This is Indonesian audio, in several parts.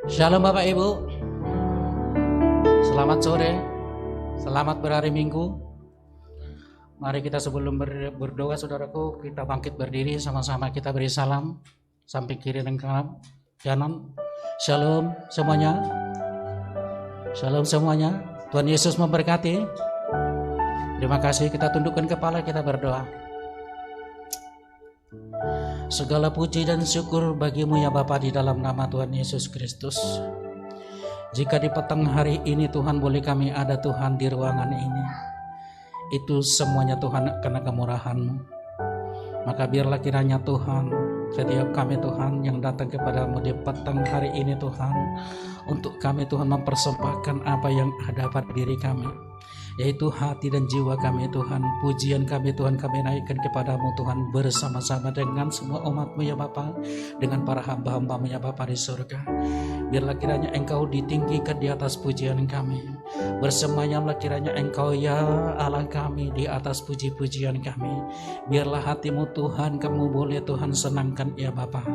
Shalom Bapak Ibu, selamat sore, selamat berhari Minggu. Mari kita sebelum berdoa saudaraku, kita bangkit berdiri sama-sama, kita beri salam samping kiri dan kanan. Shalom semuanya, shalom semuanya. Tuhan Yesus memberkati. Terima kasih, kita tundukkan kepala, kita berdoa. Segala puji dan syukur bagimu ya Bapa di dalam nama Tuhan Yesus Kristus. Jika di petang hari ini Tuhan boleh kami ada Tuhan di ruangan ini, itu semuanya Tuhan karena kemurahan-Mu. Maka biarlah kiranya Tuhan, setiap kami Tuhan yang datang kepadamu di petang hari ini Tuhan, untuk kami Tuhan mempersembahkan apa yang ada pada diri kami, yaitu hati dan jiwa kami Tuhan. Pujian kami Tuhan kami naikkan kepadamu Tuhan, bersama-sama dengan semua umat-Mu ya Bapa, dengan para hamba-hamba-Mu ya Bapa di surga. Biarlah kiranya Engkau ditinggikan di atas pujian kami, bersemayamlah kiranya Engkau ya Allah kami di atas puji-pujian kami. Biarlah hatimu Tuhan kamu boleh Tuhan senangkan ya Bapa.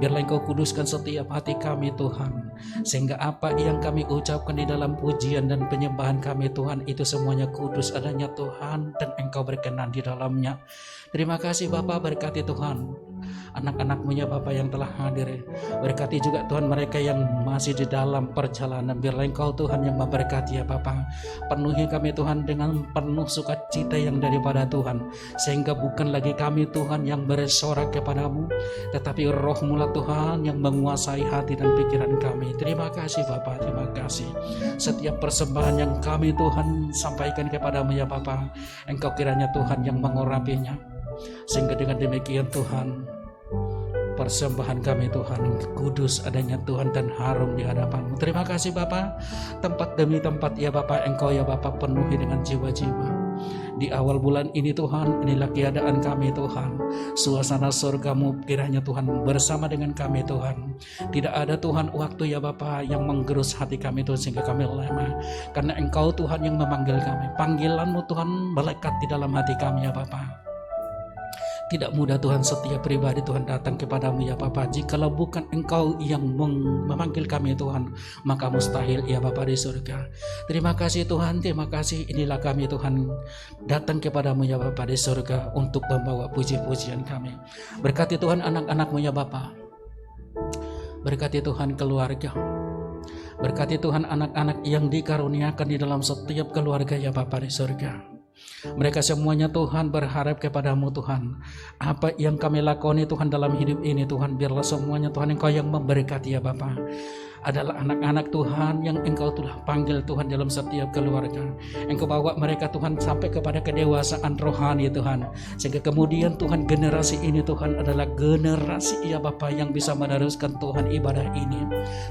Biarlah Engkau kuduskan setiap hati kami Tuhan, sehingga apa yang kami ucapkan di dalam pujian dan penyembahan kami Tuhan, itu semuanya kudus adanya Tuhan, dan Engkau berkenan di dalamnya. Terima kasih Bapa, berkati Tuhan anak-anak-Mu ya Bapa yang telah hadir. Berkati juga Tuhan mereka yang masih di dalam perjalanan. Biarlah Engkau Tuhan yang memberkati ya Bapa. Penuhi kami Tuhan dengan penuh sukacita yang daripada Tuhan, sehingga bukan lagi kami Tuhan yang bersorak kepadamu, tetapi Roh-Mu lah Tuhan yang menguasai hati dan pikiran kami. Terima kasih Bapa, terima kasih. Setiap persembahan yang kami Tuhan sampaikan kepadamu ya Bapa, Engkau kiranya Tuhan yang mengurapinya, sehingga dengan demikian Tuhan, persembahan kami Tuhan kudus adanya Tuhan dan harum di hadapan-Mu. Terima kasih Bapa. Tempat demi tempat ya Bapa, Engkau ya Bapa penuhi dengan jiwa-jiwa. Di awal bulan ini Tuhan, inilah keadaan kami Tuhan. Suasana surga-Mu kiranya Tuhan bersama dengan kami Tuhan. Tidak ada Tuhan waktu ya Bapa yang menggerus hati kami Tuhan sehingga kami lemah, karena Engkau Tuhan yang memanggil kami. Panggilan-Mu Tuhan melekat di dalam hati kami ya Bapa. Tidak mudah Tuhan setiap pribadi Tuhan datang kepadamu ya Bapa. Jikalau bukan Engkau yang memanggil kami Tuhan, maka mustahil ya Bapa di surga. Terima kasih Tuhan, terima kasih. Inilah kami Tuhan datang kepadamu ya Bapa di surga untuk membawa puji-pujian kami. Berkati Tuhan anak-anak-Mu ya Bapa. Berkati Tuhan keluarga. Berkati Tuhan anak-anak yang dikaruniakan di dalam setiap keluarga ya Bapa di surga. Mereka semuanya Tuhan berharap kepadamu Tuhan. Apa yang kami lakoni Tuhan dalam hidup ini Tuhan, biarlah semuanya Tuhan Engkau yang memberkati ya Bapa. Adalah anak-anak Tuhan yang Engkau telah panggil Tuhan dalam setiap keluarga. Engkau bawa mereka Tuhan sampai kepada kedewasaan rohani Tuhan, sehingga kemudian Tuhan generasi ini Tuhan adalah generasi ya Bapa yang bisa meneruskan Tuhan ibadah ini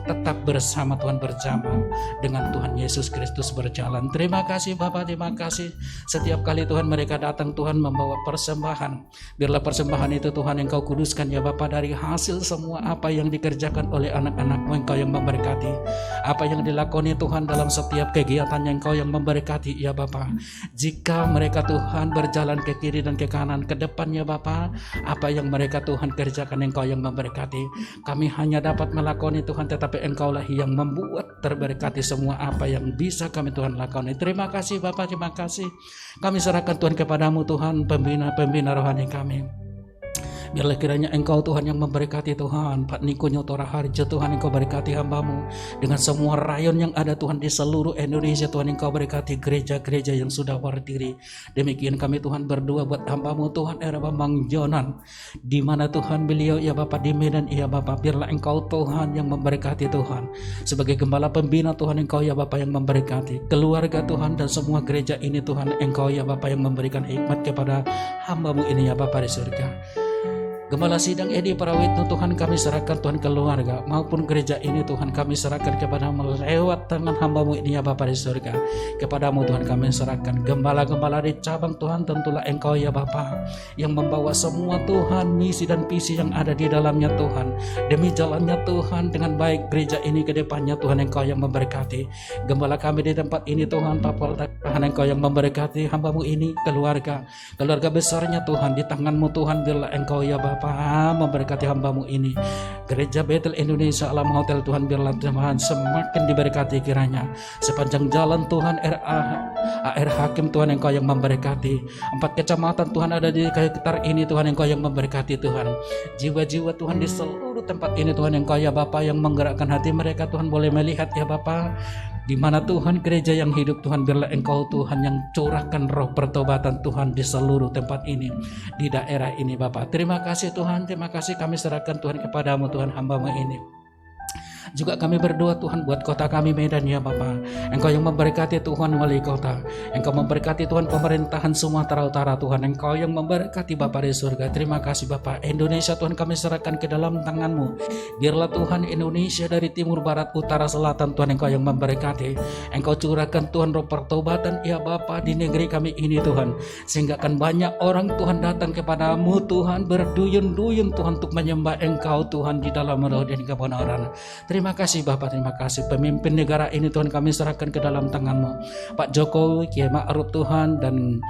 tetap bersama Tuhan, bersama dengan Tuhan Yesus Kristus berjalan. Terima kasih Bapa, terima kasih. Setiap kali Tuhan mereka datang Tuhan membawa persembahan, biarlah persembahan itu Tuhan Engkau kuduskan ya Bapa, dari hasil semua apa yang dikerjakan oleh anak-anak-Mu Engkau yang memberkati. Apa yang dilakoni Tuhan dalam setiap kegiatannya Engkau yang memberkati ya Bapa. Jika mereka Tuhan berjalan ke kiri dan ke kanan ke depannya Bapa, apa yang mereka Tuhan kerjakan Engkau yang memberkati. Kami hanya dapat melakoni Tuhan, tetapi Engkaulah yang membuat terberkati semua apa yang bisa kami Tuhan lakoni. Terima kasih Bapa, terima kasih. Kami serahkan Tuhan kepadamu Tuhan, pembina rohani kami. Biarlah kiranya Engkau Tuhan yang memberkati Tuhan Pak Niko Nyotora Harjo Tuhan, Engkau berkati hamba-Mu dengan semua rayon yang ada Tuhan di seluruh Indonesia Tuhan, Engkau berkati gereja-gereja yang sudah berdiri. Demikian kami Tuhan berdoa buat hamba-Mu Tuhan era Bang Jonan, di mana Tuhan beliau ya Bapak di Medan ya Bapak. Biarlah Engkau Tuhan yang memberkati Tuhan, sebagai gembala pembina Tuhan Engkau ya Bapak yang memberkati keluarga Tuhan dan semua gereja ini Tuhan, Engkau ya Bapak yang memberikan hikmat kepada hamba-Mu ini ya Bapak di surga. Gembala sidang Edi Prawitno Tuhan kami serahkan Tuhan keluarga maupun gereja ini Tuhan kami serahkan kepadamu lewat tangan hamba-Mu ini ya Bapa di surga. Kepadamu Tuhan kami serahkan gembala-gembala di cabang Tuhan, tentulah Engkau ya Bapa yang membawa semua Tuhan misi dan visi yang ada di dalamnya Tuhan, demi jalannya Tuhan dengan baik gereja ini ke depannya Tuhan, Engkau yang memberkati. Gembala kami di tempat ini Tuhan, Tuhan Engkau yang memberkati hamba-Mu ini keluarga besarnya Tuhan di tangan-Mu Tuhan. Biarlah Engkau ya Bapa Bapa, memberkati hamba-Mu ini. Gereja Betel Indonesia Alam Hotel Tuhan, biarlah Tuhan semakin diberkati kiranya. Sepanjang jalan Tuhan AR Hakim Tuhan, Engkau yang memberkati. 4 kecamatan Tuhan ada di sekitar ini Tuhan, Engkau yang memberkati Tuhan. Jiwa-jiwa Tuhan di seluruh tempat ini Tuhan, Engkau ya Bapa yang menggerakkan hati mereka Tuhan boleh melihat ya Bapa. Di mana Tuhan gereja yang hidup Tuhan, biarlah Engkau Tuhan yang curahkan roh pertobatan Tuhan di seluruh tempat ini, di daerah ini Bapak. Terima kasih Tuhan, terima kasih kami serahkan Tuhan kepadamu Tuhan, hamba-Mu ini. Juga kami berdoa Tuhan buat kota kami Medan ya Bapa. Engkau yang memberkati Tuhan wali kota. Engkau memberkati Tuhan pemerintahan Sumatera Utara Tuhan. Engkau yang memberkati Bapa di surga. Terima kasih Bapa. Indonesia Tuhan kami serahkan ke dalam tangan-Mu. Biarlah Tuhan Indonesia dari timur, barat, utara, selatan Tuhan, Engkau yang memberkati. Engkau curahkan Tuhan roh pertobatan ya Bapa di negeri kami ini Tuhan. Sehingga akan banyak orang Tuhan datang kepadamu Tuhan, berduyun-duyun Tuhan untuk menyembah Engkau Tuhan di dalam roh dan kebenaran. Terima kasih Bapak, terima kasih. Pemimpin negara ini Tuhan kami serahkan ke dalam tangan-Mu. Pak Jokowi, Kiai Ma'ruf Tuhan, dan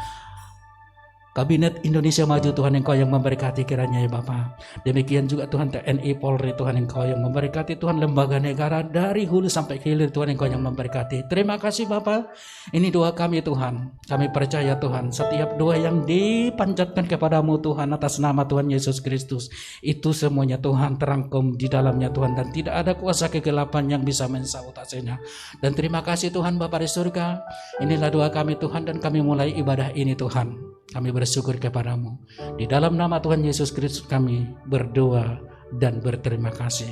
Kabinet Indonesia Maju Tuhan, Engkau yang memberkati kiranya ya Bapa. Demikian juga Tuhan TNI Polri Tuhan, Engkau yang memberkati Tuhan lembaga negara dari hulu sampai ke hilir Tuhan, Engkau yang memberkati. Terima kasih Bapa. Ini doa kami Tuhan. Kami percaya Tuhan setiap doa yang dipanjatkan kepadamu Tuhan atas nama Tuhan Yesus Kristus, itu semuanya Tuhan terangkum di dalamnya Tuhan, dan tidak ada kuasa kegelapan yang bisa mensabotasinya. Dan terima kasih Tuhan Bapa di surga. Inilah doa kami Tuhan, dan kami mulai ibadah ini Tuhan. Kami bersyukur kepadamu. Di dalam nama Tuhan Yesus Kristus kami berdoa dan berterima kasih.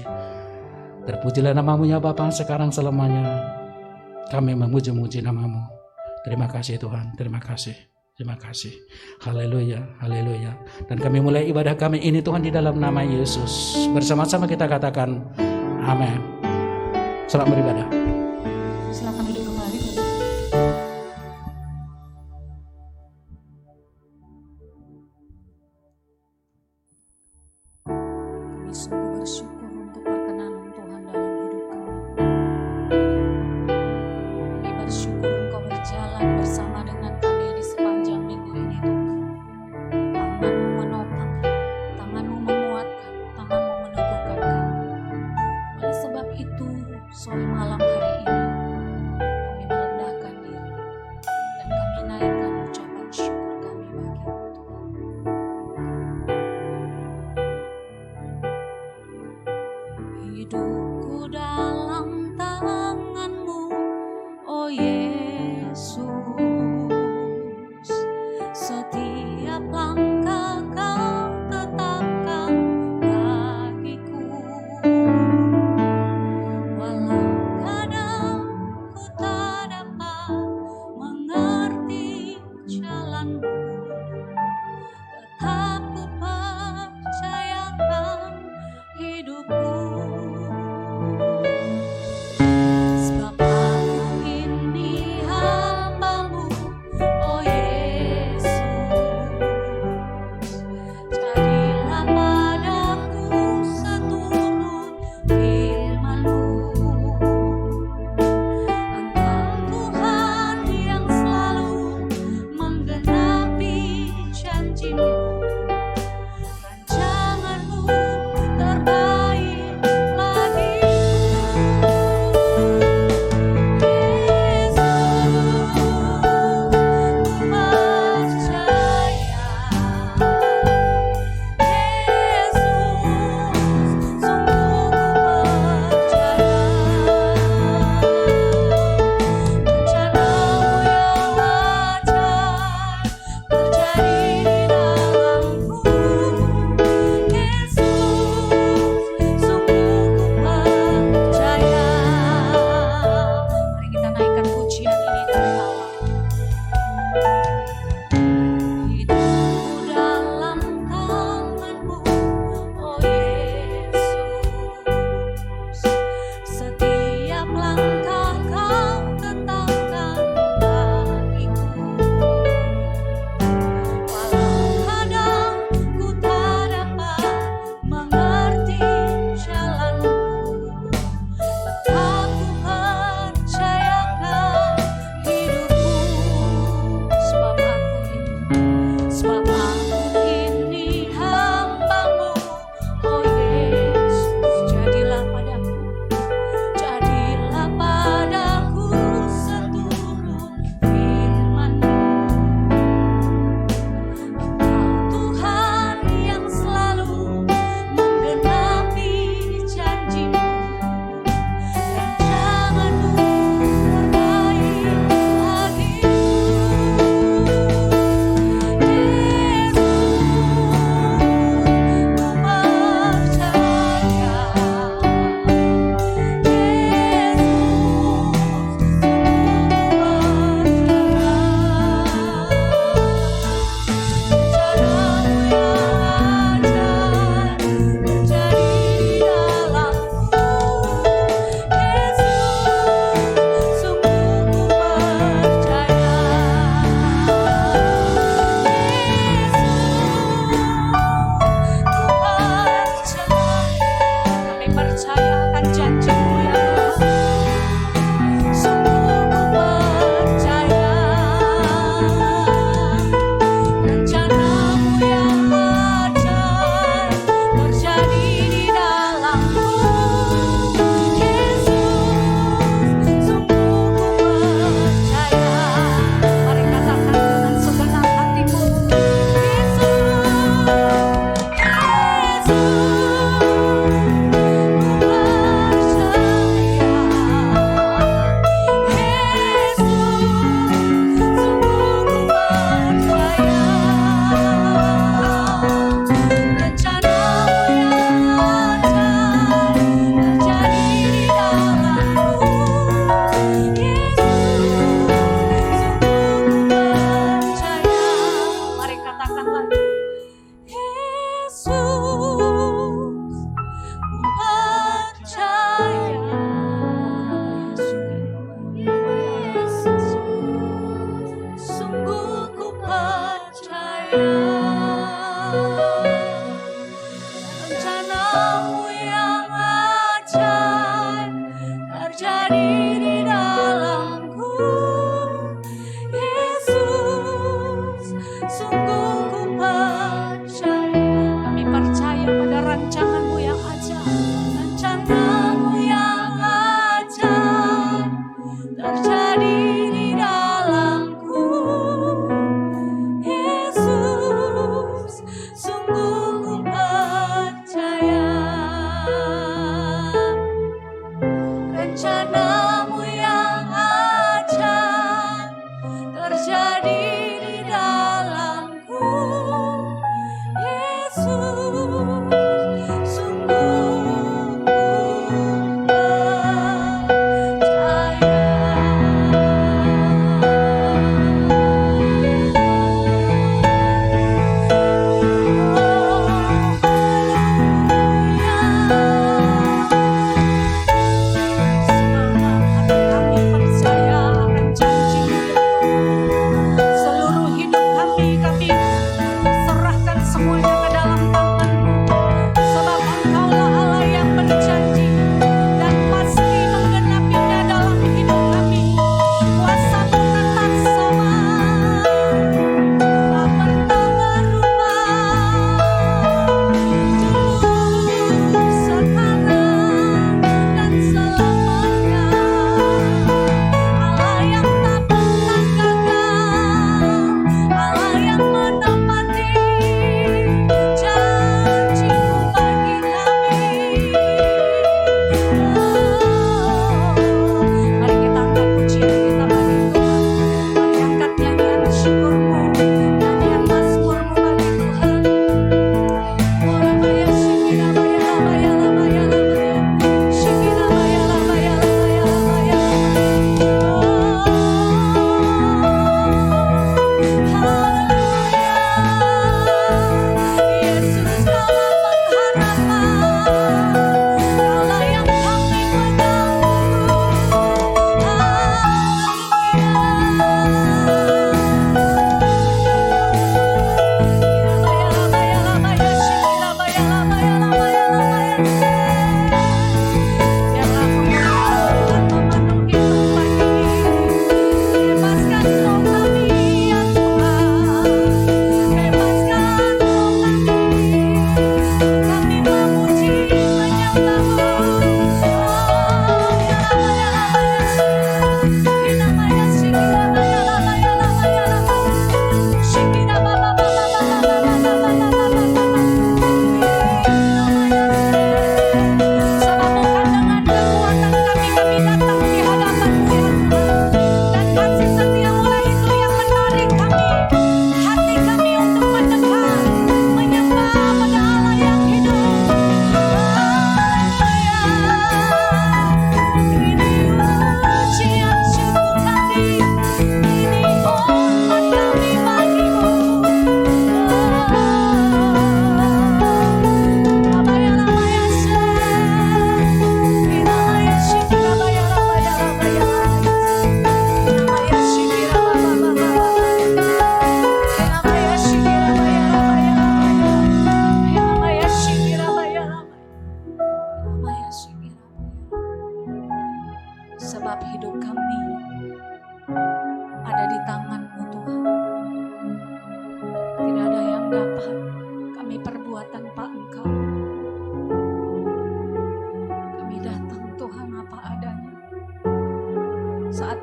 Terpujilah nama-Mu ya Bapa sekarang selamanya. Kami memuji-muji nama-Mu. Terima kasih Tuhan, terima kasih. Terima kasih. Haleluya, haleluya. Dan kami mulai ibadah kami ini Tuhan di dalam nama Yesus. Bersama-sama kita katakan amin. Selamat beribadah. Silakan duduk kembali. Kami sungguh bersyukur untuk perkenanan Tuhan dalam hidup kami. Kami bersyukur Engkau berjalan bersama dengan kami di sepanjang minggu ini Tuhan. Tangan-Mu menopang, tangan-Mu menguatkan, tangan-Mu meneguhkan kami. Oleh sebab itu, sore malam hari ini kami merendahkan diri dan kami naikkan ucapan syukur kami bagi-Mu Tuhan.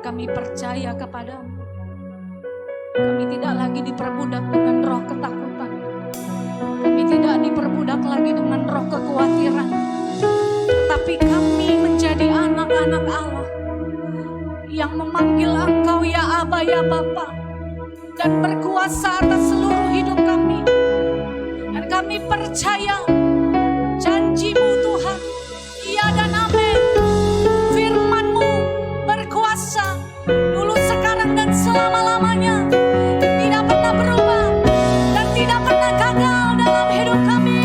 kami percaya kepadamu. Kami tidak lagi diperbudak dengan roh ketakutan. Kami tidak diperbudak lagi dengan roh kekhawatiran. Tetapi kami menjadi anak-anak Allah yang memanggil Engkau ya Aba ya Bapa, dan berkuasa atas seluruh hidup kami. Dan kami percaya janji-Mu Tuhan, iya dan amin. Firman-Mu berkuasa dulu, sekarang, dan selama-lamanya. Tidak pernah berubah dan tidak pernah gagal dalam hidup kami.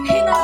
Hina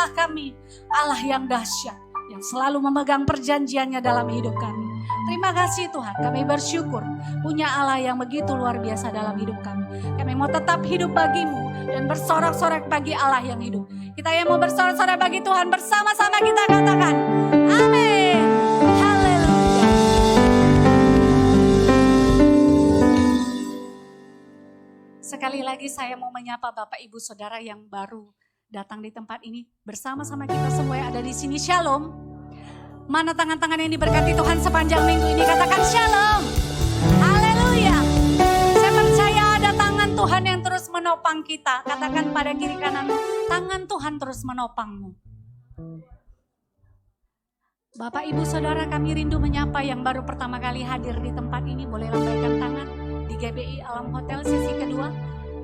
Allah kami, Allah yang dahsyat, yang selalu memegang perjanjiannya dalam hidup kami. Terima kasih Tuhan, kami bersyukur punya Allah yang begitu luar biasa dalam hidup kami. Kami mau tetap hidup bagimu dan bersorak-sorak bagi Allah yang hidup. Kita yang mau bersorak-sorak bagi Tuhan, bersama-sama kita katakan, amin. Haleluya. Sekali lagi saya mau menyapa Bapak Ibu Saudara yang baru datang di tempat ini. Bersama-sama kita semua yang ada di sini, shalom. Mana tangan-tangan yang diberkati Tuhan sepanjang minggu ini, katakan shalom. Haleluya. Saya percaya ada tangan Tuhan yang terus menopang kita. Katakan pada kiri kananmu, tangan Tuhan terus menopangmu. Bapak Ibu Saudara, kami rindu menyapa yang baru pertama kali hadir di tempat ini. Boleh lambaikan tangan di GBI Alam Hotel sesi kedua.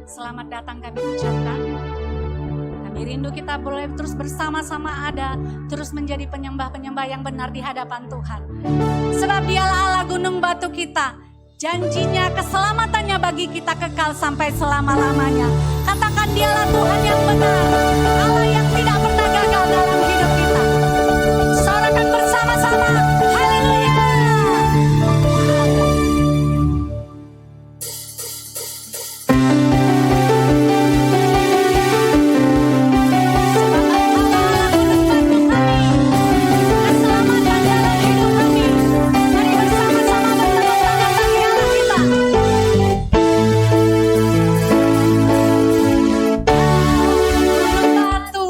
Selamat datang kami ucapkan. Kami rindu kita boleh terus bersama-sama ada, terus menjadi penyembah-penyembah yang benar di hadapan Tuhan. Sebab Dialah Allah gunung batu kita, janjinya keselamatannya bagi kita kekal sampai selama-lamanya. Katakan Dialah Tuhan yang benar, Allah yang tidak pernah gagal dalam hidup kita. Sorakan bersama-sama, haleluya. Batu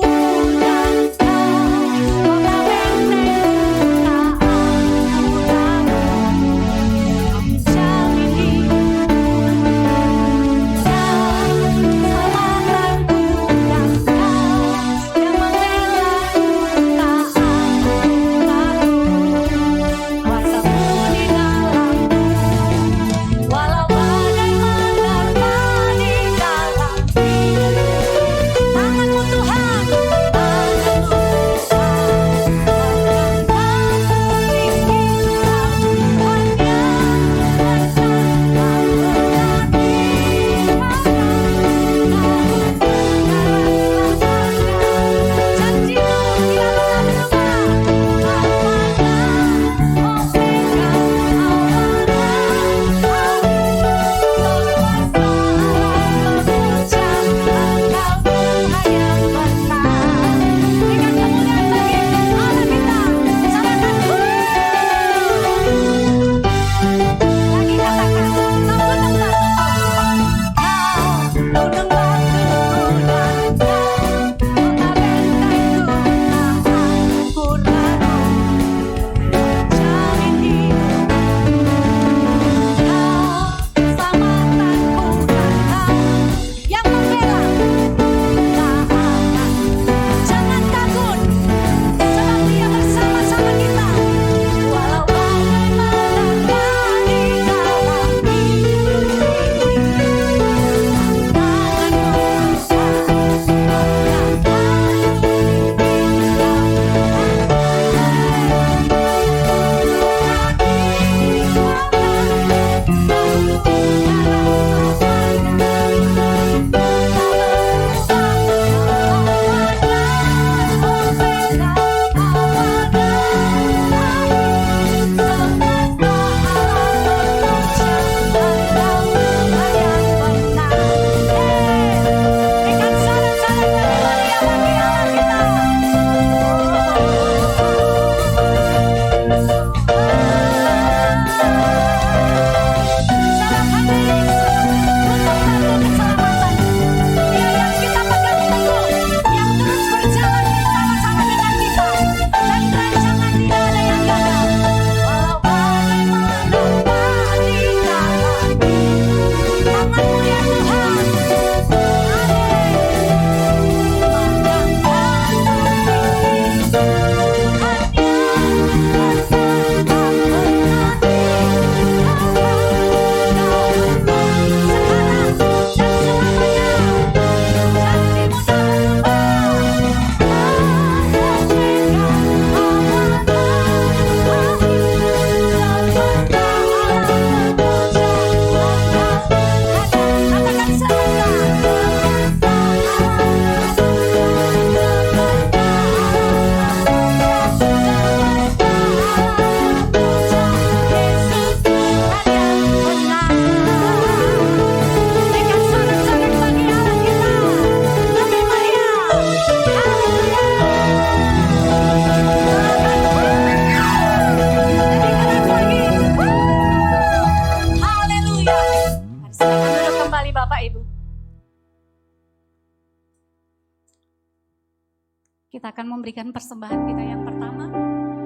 memberikan persembahan kita yang pertama.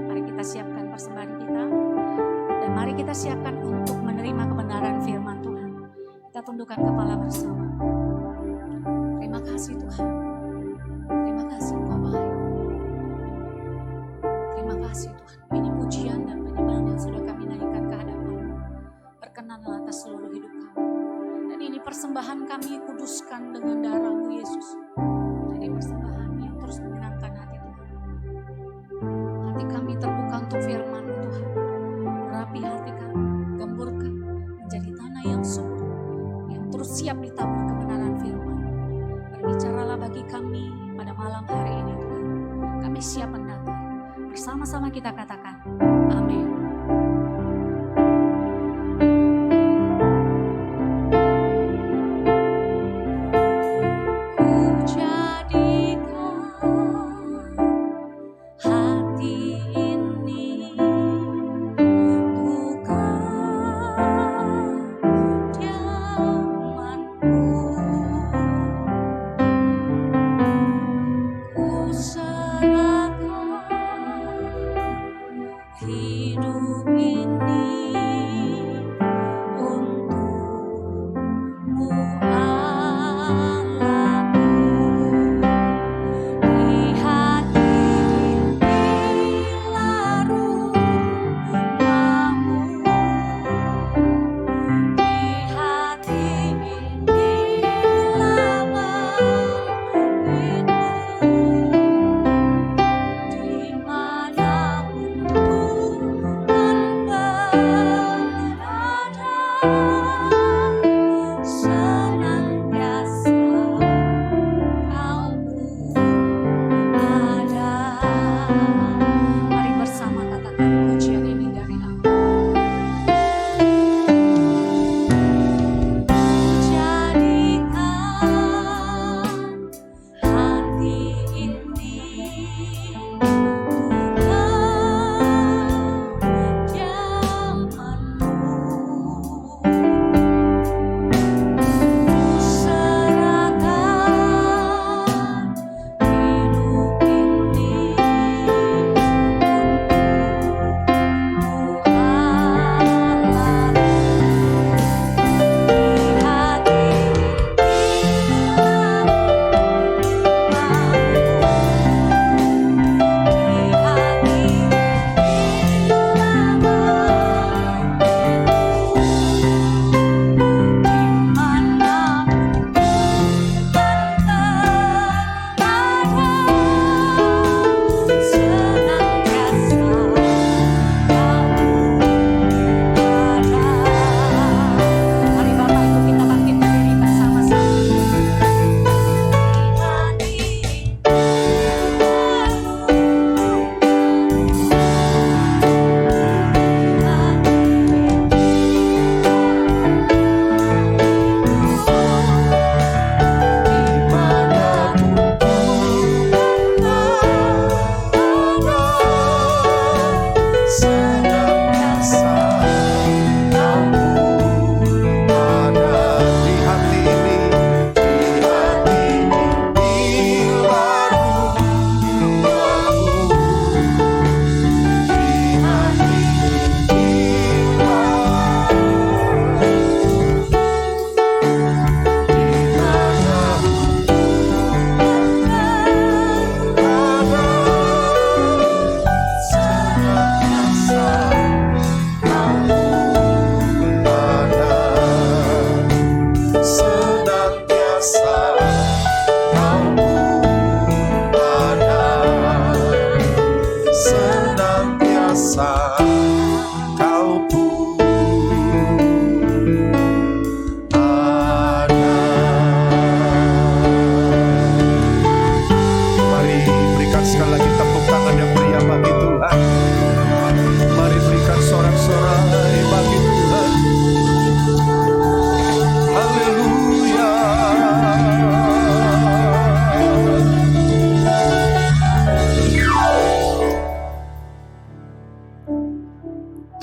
Mari kita siapkan persembahan kita. Dan mari kita siapkan untuk menerima kebenaran firman Tuhan. Kita tundukkan kepala bersama. Terima kasih Tuhan. Terima kasih Engkau baik. Terima kasih Tuhan. Ini pujian dan penyembahan yang sudah kami naikkan ke hadapan-Mu. Berkenanlah atas seluruh hidup kami. Dan ini persembahan kami kuduskan dengan darah-Mu Yesus. Jadi persembahan yang terus menyenangkan hati Tuhan. Hati kami terbuka untuk firman-Mu Tuhan. Urapi hati kami, gemburkan menjadi tanah yang subur, yang terus siap ditabur kebenaran firman. Berbicaralah bagi kami pada malam hari ini Tuhan. Kami siap mendatar. Bersama-sama kita katakan, amin.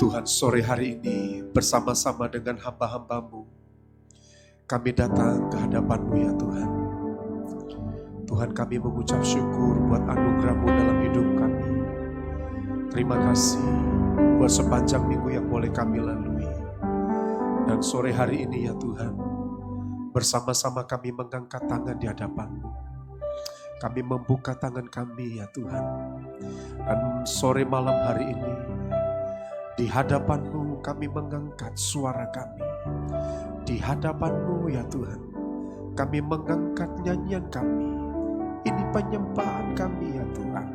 Tuhan, sore hari ini bersama-sama dengan hamba-hamba-Mu, kami datang ke hadapan-Mu ya Tuhan. Tuhan, kami mengucap syukur buat anugerah-Mu dalam hidup kami. Terima kasih buat sepanjang minggu yang boleh kami lalui. Dan sore hari ini ya Tuhan, bersama-sama kami mengangkat tangan di hadapan-Mu. Kami membuka tangan kami ya Tuhan. Dan sore malam hari ini, di hadapan-Mu kami mengangkat suara kami. Di hadapan-Mu ya Tuhan, kami mengangkat nyanyian kami. Ini penyembahan kami ya Tuhan.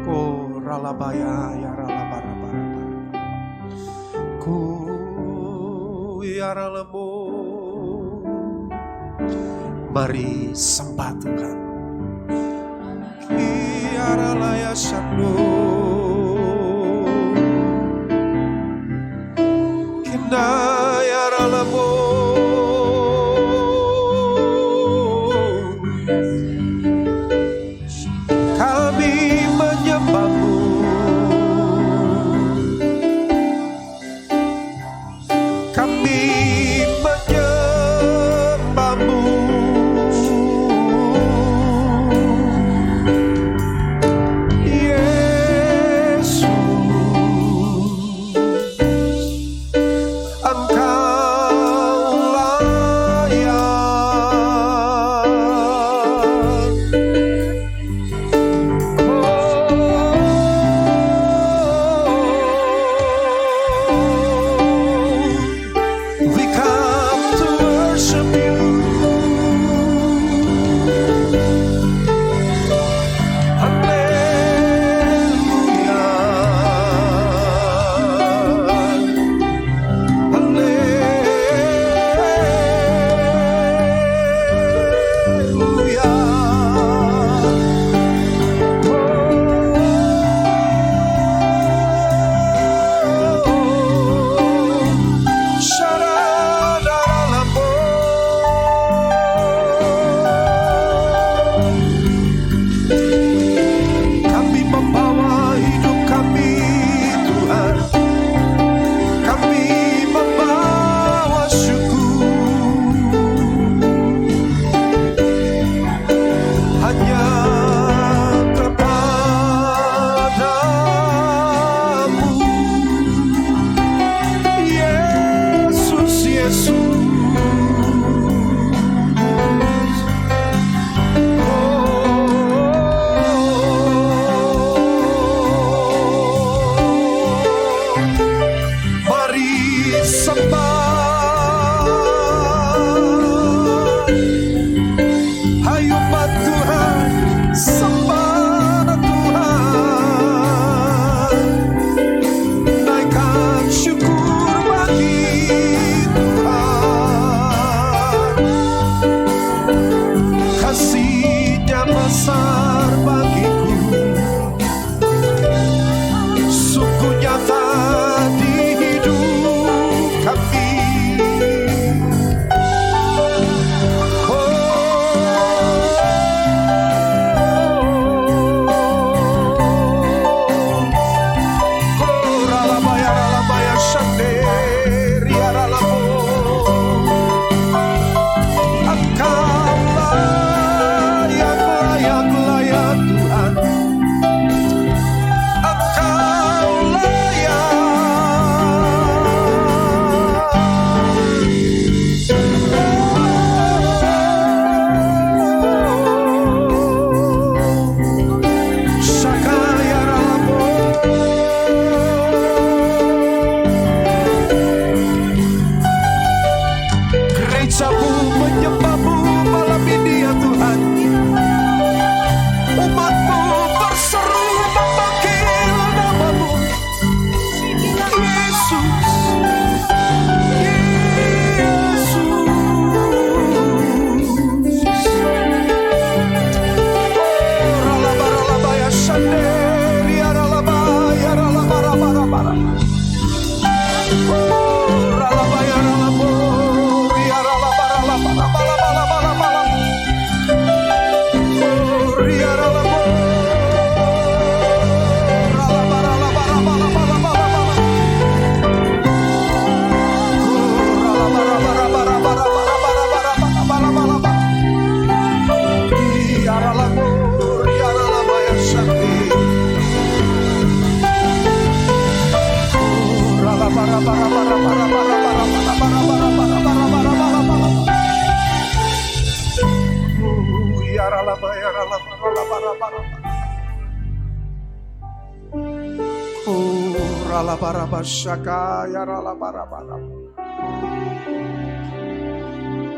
Ko ralabaya ya ralabarabara. Ku ya ralamu. Mari sembah Tuhan. Ya ralaya sadu. Kina ya ralamu.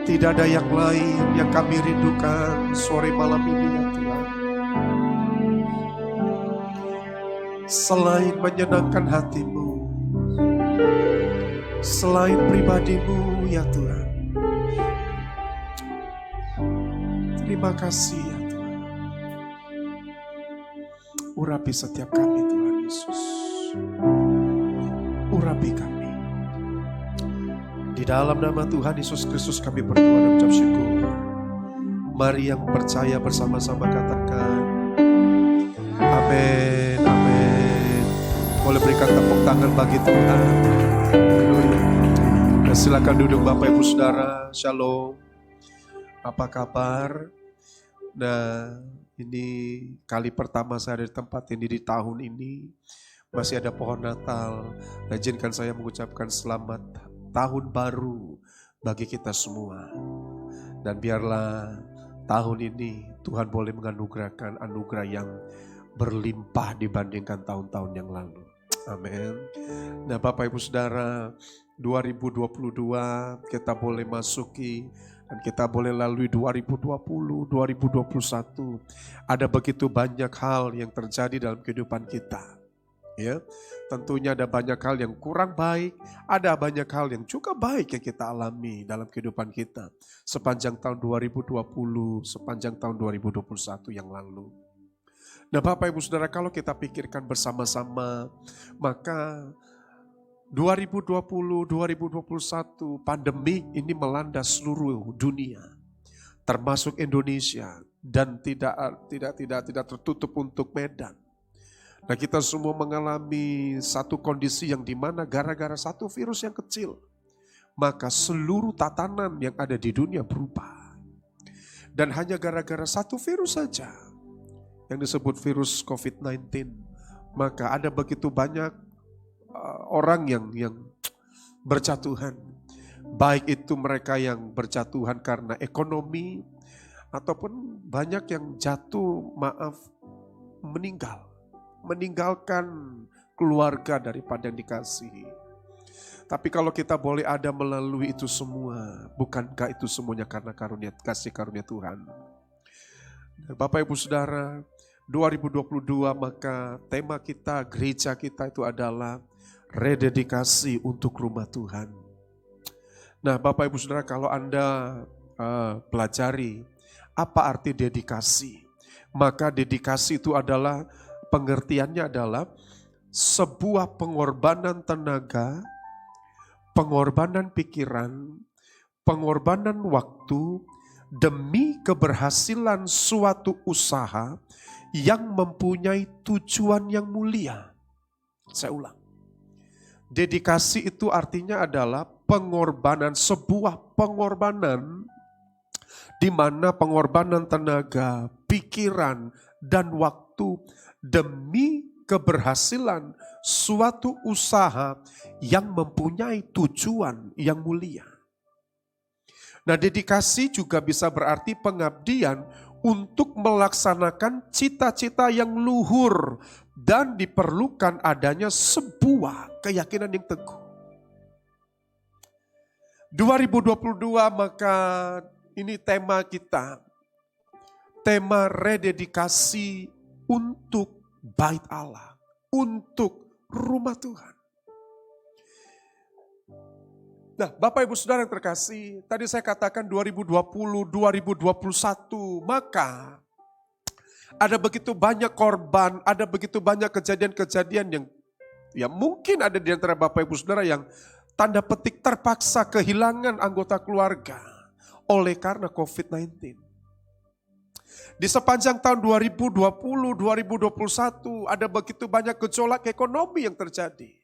Tidak ada yang lain yang kami rindukan sore malam ini ya Tuhan. Selain menyenangkan hatimu, selain pribadimu ya Tuhan. Terima kasih ya Tuhan. Urapi setiap kami Tuhan Yesus. Urapi kami. Di dalam nama Tuhan Yesus Kristus kami berdoa dan ucap syukur. Mari yang percaya bersama-sama katakan amin, amin. Boleh berikan tepuk tangan bagi Tuhan. Haleluya. Dan silakan duduk Bapak Ibu Saudara. Shalom. Apa kabar? Nah, ini kali pertama saya ada di tempat ini di tahun ini. Masih ada pohon Natal. Dan izinkan saya mengucapkan selamat tahun baru bagi kita semua. Dan biarlah tahun ini Tuhan boleh menganugerahkan anugerah yang berlimpah dibandingkan tahun-tahun yang lalu. Amin. Nah Bapak Ibu Saudara, 2022 kita boleh masuki dan kita boleh lalui 2020, 2021. Ada begitu banyak hal yang terjadi dalam kehidupan kita. Ya, tentunya ada banyak hal yang kurang baik, ada banyak hal yang juga baik yang kita alami dalam kehidupan kita sepanjang tahun 2020, sepanjang tahun 2021 yang lalu. Nah Bapak Ibu Saudara, kalau kita pikirkan bersama-sama, maka 2020, 2021 pandemi ini melanda seluruh dunia, termasuk Indonesia, dan tidak tertutup untuk Medan. Nah kita semua mengalami satu kondisi yang dimana gara-gara satu virus yang kecil, maka seluruh tatanan yang ada di dunia berubah. Dan hanya gara-gara satu virus saja, yang disebut virus COVID-19, maka ada begitu banyak orang yang berjatuhan. Baik itu mereka yang berjatuhan karena ekonomi, ataupun banyak yang jatuh, meninggalkan keluarga daripada yang dikasihi. Tapi kalau kita boleh ada melalui itu semua, bukankah itu semuanya karena kasih karunia Tuhan? Dan Bapak Ibu Saudara, 2022 maka tema kita, gereja kita itu adalah rededikasi untuk rumah Tuhan. Nah Bapak Ibu Saudara, kalau Anda pelajari apa arti dedikasi, maka dedikasi itu adalah pengertiannya adalah sebuah pengorbanan tenaga, pengorbanan pikiran, pengorbanan waktu demi keberhasilan suatu usaha yang mempunyai tujuan yang mulia. Saya ulang. Dedikasi itu artinya adalah pengorbanan, sebuah pengorbanan di mana pengorbanan tenaga, pikiran, dan waktu demi keberhasilan suatu usaha yang mempunyai tujuan yang mulia. Nah, dedikasi juga bisa berarti pengabdian untuk melaksanakan cita-cita yang luhur dan diperlukan adanya sebuah keyakinan yang teguh. 2022 maka ini tema kita, tema rededikasi untuk bait Allah, untuk rumah Tuhan. Nah, Bapak Ibu Saudara yang terkasih, tadi saya katakan 2020, 2021, maka ada begitu banyak korban, ada begitu banyak kejadian-kejadian yang mungkin ada di antara Bapak Ibu Saudara yang tanda petik terpaksa kehilangan anggota keluarga oleh karena COVID-19. Di sepanjang tahun 2020, 2021 ada begitu banyak gejolak ekonomi yang terjadi.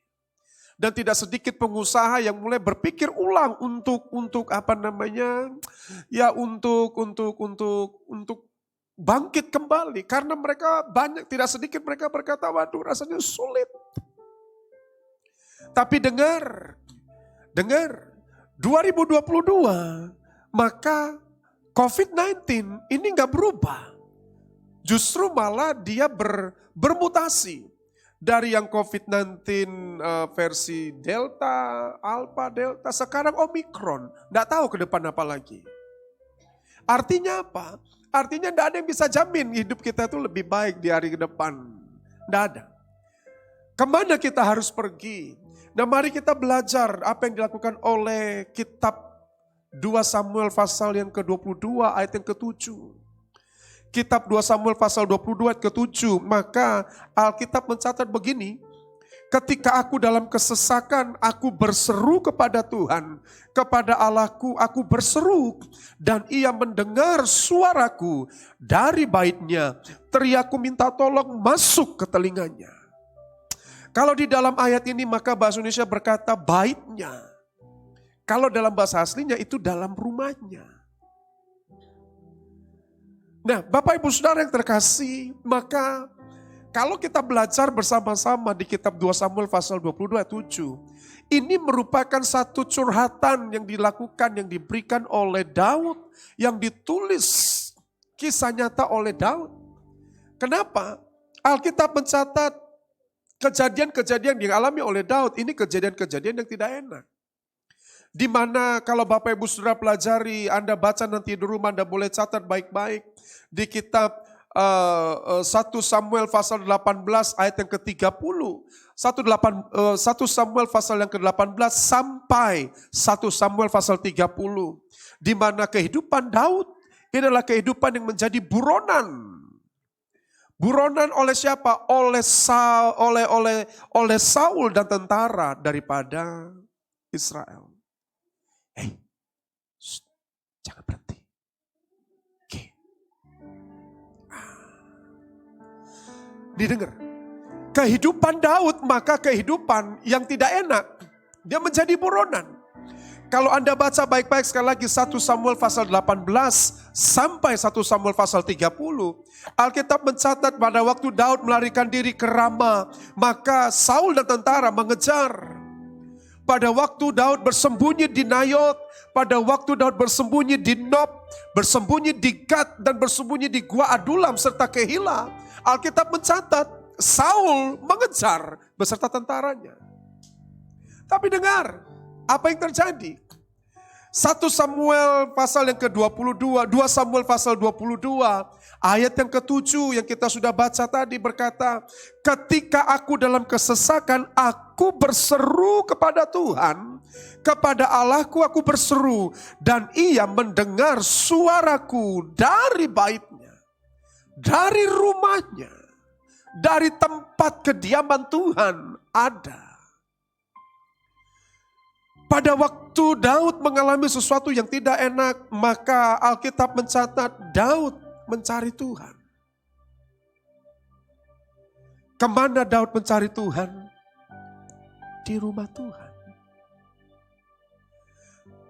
Dan tidak sedikit pengusaha yang mulai berpikir ulang untuk bangkit kembali. Karena mereka tidak sedikit mereka berkata, waduh rasanya sulit. Tapi dengar, 2022 maka COVID-19 ini gak berubah. Justru malah dia bermutasi. Dari yang COVID-19 versi Delta, Alpha, Delta, sekarang Omikron. Nggak tahu ke depan apa lagi. Artinya apa? Artinya nggak ada yang bisa jamin hidup kita itu lebih baik di hari ke depan. Nggak ada. Kemana kita harus pergi? Nah mari kita belajar apa yang dilakukan oleh kitab 2 Samuel pasal yang ke-22 ayat yang ke-7. Kitab 2 Samuel pasal 22 ayat ke-7, maka Alkitab mencatat begini, ketika aku dalam kesesakan, aku berseru kepada Tuhan, kepada Allahku, aku berseru, dan ia mendengar suaraku dari baitnya, teriakku minta tolong masuk ke telinganya. Kalau di dalam ayat ini maka bahasa Indonesia berkata baitnya. Kalau dalam bahasa aslinya itu dalam rumahnya. Nah, Bapak Ibu Saudara yang terkasih, maka kalau kita belajar bersama-sama di kitab 2 Samuel pasal 22 ayat 7, ini merupakan satu curhatan yang dilakukan, yang diberikan oleh Daud, yang ditulis kisah nyata oleh Daud. Kenapa? Alkitab mencatat kejadian-kejadian yang dialami oleh Daud, ini kejadian-kejadian yang tidak enak. Di mana kalau Bapak Ibu Saudara pelajari, Anda baca nanti di rumah, Anda boleh catat baik-baik. Di kitab 1 Samuel pasal 18 ayat yang ke-30. 1 Samuel pasal yang ke-18 sampai 1 Samuel pasal 30. Di mana kehidupan Daud ini adalah kehidupan yang menjadi buronan. Buronan oleh siapa? Oleh Saul dan tentara daripada Israel. Hei, jangan berhenti. Oke. Didengar. Kehidupan Daud, maka kehidupan yang tidak enak. Dia menjadi buronan. Kalau Anda baca baik-baik sekali lagi 1 Samuel pasal 18 sampai 1 Samuel pasal 30. Alkitab mencatat pada waktu Daud melarikan diri ke Rama, maka Saul dan tentara mengejar. Pada waktu Daud bersembunyi di Nayot, pada waktu Daud bersembunyi di Nob, bersembunyi di Gad, dan bersembunyi di Gua Adulam serta Kehila. Alkitab mencatat Saul mengejar beserta tentaranya. Tapi dengar, apa yang terjadi? 1 Samuel pasal yang ke-22, 2 Samuel pasal 22, ayat yang ke-7 yang kita sudah baca tadi berkata, ketika aku dalam kesesakan, aku berseru kepada Tuhan, kepada Allahku aku berseru, dan ia mendengar suaraku dari baitnya, dari rumahnya, dari tempat kediaman Tuhan ada. Pada waktu Daud mengalami sesuatu yang tidak enak, maka Alkitab mencatat Daud mencari Tuhan. Kemana Daud mencari Tuhan? Di rumah Tuhan.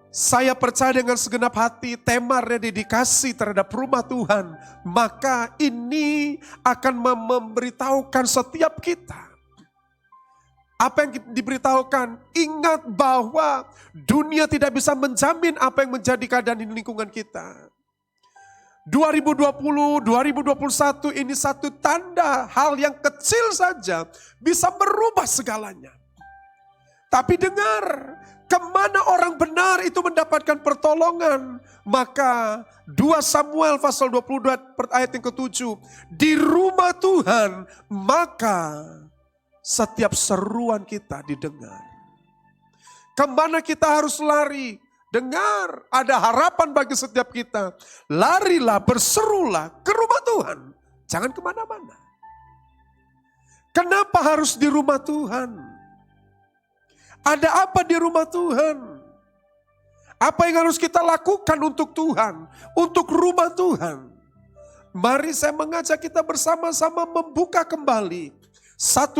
Saya percaya dengan segenap hati tema rededikasi terhadap rumah Tuhan, maka ini akan memberitahukan setiap kita. Apa yang diberitahukan? Ingat bahwa dunia tidak bisa menjamin apa yang menjadi keadaan di lingkungan kita. 2020, 2021 ini satu tanda hal yang kecil saja bisa merubah segalanya. Tapi dengar, kemana orang benar itu mendapatkan pertolongan? Maka 2 Samuel pasal 22 ayat yang ke-7, di rumah Tuhan maka setiap seruan kita didengar. Kemana kita harus lari? Dengar, ada harapan bagi setiap kita. Larilah, berserulah ke rumah Tuhan. Jangan kemana-mana. Kenapa harus di rumah Tuhan? Ada apa di rumah Tuhan? Apa yang harus kita lakukan untuk Tuhan? Untuk rumah Tuhan? Mari saya mengajak kita bersama-sama membuka kembali 1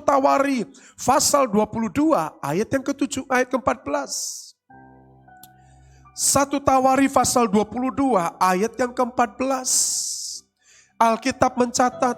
Tawari pasal 22 ayat yang ke-7 ayat ke-14. 1 Tawari pasal 22 ayat yang ke-14. Alkitab mencatat,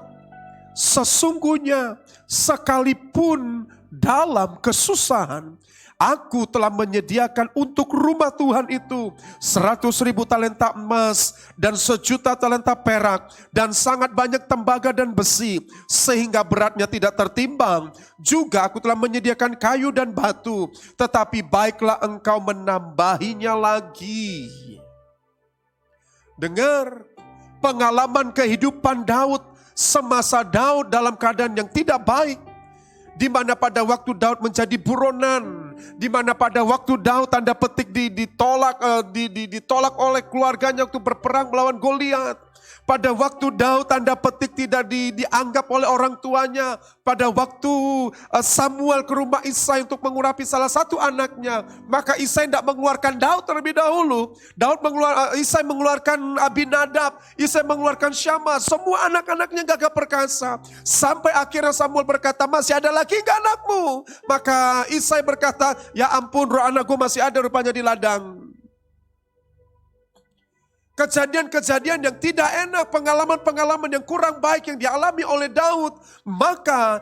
sesungguhnya sekalipun dalam kesusahan, aku telah menyediakan untuk rumah Tuhan itu 100.000 talenta emas dan 1.000.000 talenta perak dan sangat banyak tembaga dan besi sehingga beratnya tidak tertimbang. Juga aku telah menyediakan kayu dan batu, tetapi baiklah engkau menambahinya lagi. Dengar pengalaman kehidupan Daud semasa Daud dalam keadaan yang tidak baik. Di mana pada waktu Daud menjadi buronan, di mana pada waktu Daud tanda petik ditolak oleh keluarganya waktu berperang melawan Goliat. Pada waktu Daud tanda petik tidak dianggap oleh orang tuanya. Pada waktu Samuel ke rumah Isai untuk mengurapi salah satu anaknya, maka Isai tidak mengeluarkan Daud terlebih dahulu. Isai mengeluarkan Abinadab, Isai mengeluarkan Syama, semua anak-anaknya gagah perkasa. Sampai akhirnya Samuel berkata, masih ada lagi gak anakmu? Maka Isai berkata, ya ampun, roh anakku masih ada rupanya di ladang. Kejadian-kejadian yang tidak enak, pengalaman-pengalaman yang kurang baik yang dialami oleh Daud. Maka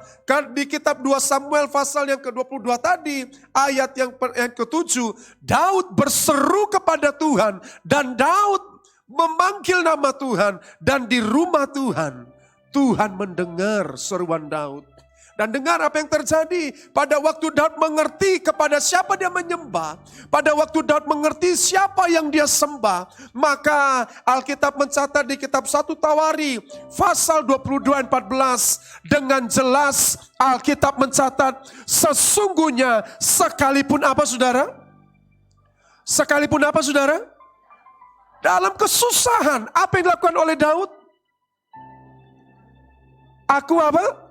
di kitab 2 Samuel pasal yang ke-22 tadi, ayat yang ke-7, Daud berseru kepada Tuhan dan Daud memanggil nama Tuhan, dan di rumah Tuhan, Tuhan mendengar seruan Daud. Dan dengar apa yang terjadi pada waktu Daud mengerti kepada siapa dia menyembah. Pada waktu Daud mengerti siapa yang dia sembah. Maka Alkitab mencatat di kitab 1 Tawari pasal 22 ayat 14. Dengan jelas Alkitab mencatat sesungguhnya sekalipun apa saudara? Sekalipun apa saudara? Dalam kesusahan apa yang dilakukan oleh Daud? Aku apa?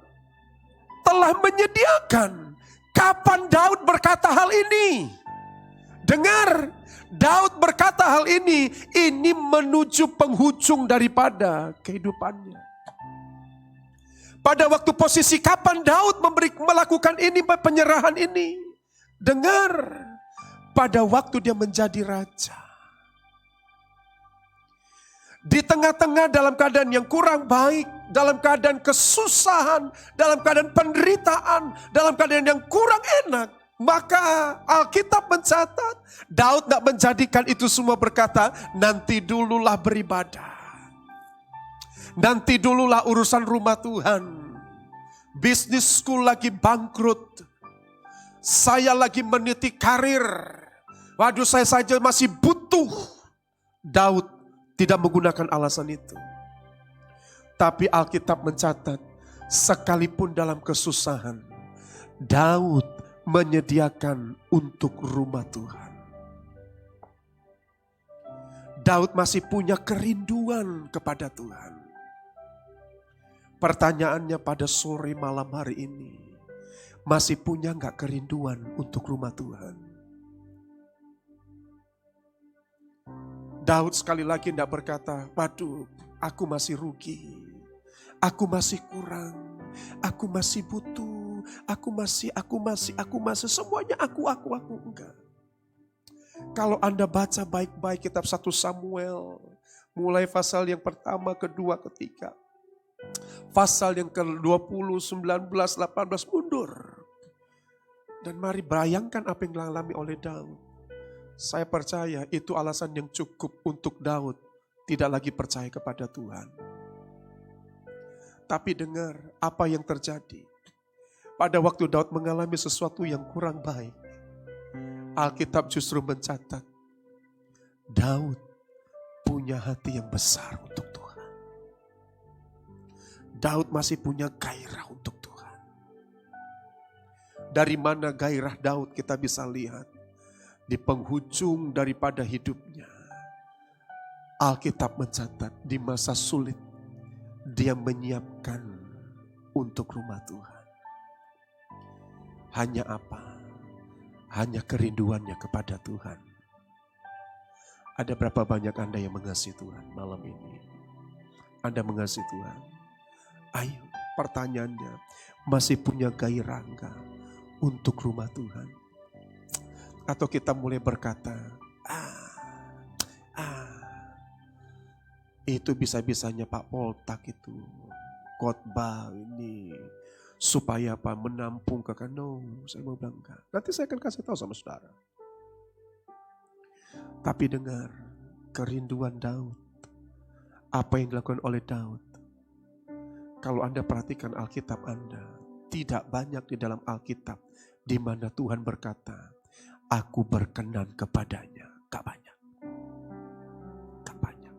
Telah menyediakan. Kapan Daud berkata hal ini? Dengar, Daud berkata hal ini menuju penghujung daripada kehidupannya. Pada waktu posisi kapan Daud melakukan ini, penyerahan ini? Dengar, pada waktu dia menjadi raja. Di tengah-tengah dalam keadaan yang kurang baik, dalam keadaan kesusahan, dalam keadaan penderitaan, dalam keadaan yang kurang enak. Maka Alkitab mencatat, Daud tidak menjadikan itu semua berkata, nanti dululah beribadah. Nanti dululah urusan rumah Tuhan. Bisnisku lagi bangkrut. Saya lagi meniti karir. Waduh, saya saja masih butuh. Daud tidak menggunakan alasan itu. Tapi Alkitab mencatat, sekalipun dalam kesusahan, Daud menyediakan untuk rumah Tuhan. Daud masih punya kerinduan kepada Tuhan. Pertanyaannya pada sore malam hari ini, masih punya gak kerinduan untuk rumah Tuhan? Daud sekali lagi tidak berkata, waduh, aku masih rugi, aku masih kurang, aku masih butuh, aku masih, semuanya aku, enggak. Kalau Anda baca baik-baik kitab 1 Samuel, mulai pasal yang pertama, kedua, ketiga, pasal yang ke-20, 19, 18, mundur. Dan mari bayangkan apa yang dialami oleh Daud. Saya percaya itu alasan yang cukup untuk Daud tidak lagi percaya kepada Tuhan. Tapi dengar apa yang terjadi. Pada waktu Daud mengalami sesuatu yang kurang baik, Alkitab justru mencatat, Daud punya hati yang besar untuk Tuhan. Daud masih punya gairah untuk Tuhan. Dari mana gairah Daud kita bisa lihat? Di penghujung daripada hidupnya, Alkitab mencatat di masa sulit dia menyiapkan untuk rumah Tuhan. Hanya apa? Hanya kerinduannya kepada Tuhan. Ada berapa banyak Anda yang mengasihi Tuhan malam ini? Anda mengasihi Tuhan? Ayo, pertanyaannya, masih punya gairah enggak untuk rumah Tuhan? Atau kita mulai berkata, itu bisa-bisanya Pak Poltak itu khotbah ini supaya apa? Menampung kekal. No, saya mau bilang enggak. Nanti saya akan kasih tahu sama saudara. Tapi dengar kerinduan Daud. Apa yang dilakukan oleh Daud. Kalau Anda perhatikan Alkitab Anda, tidak banyak di dalam Alkitab di mana Tuhan berkata, aku berkenan kepadanya. Gak banyak. Gak banyak.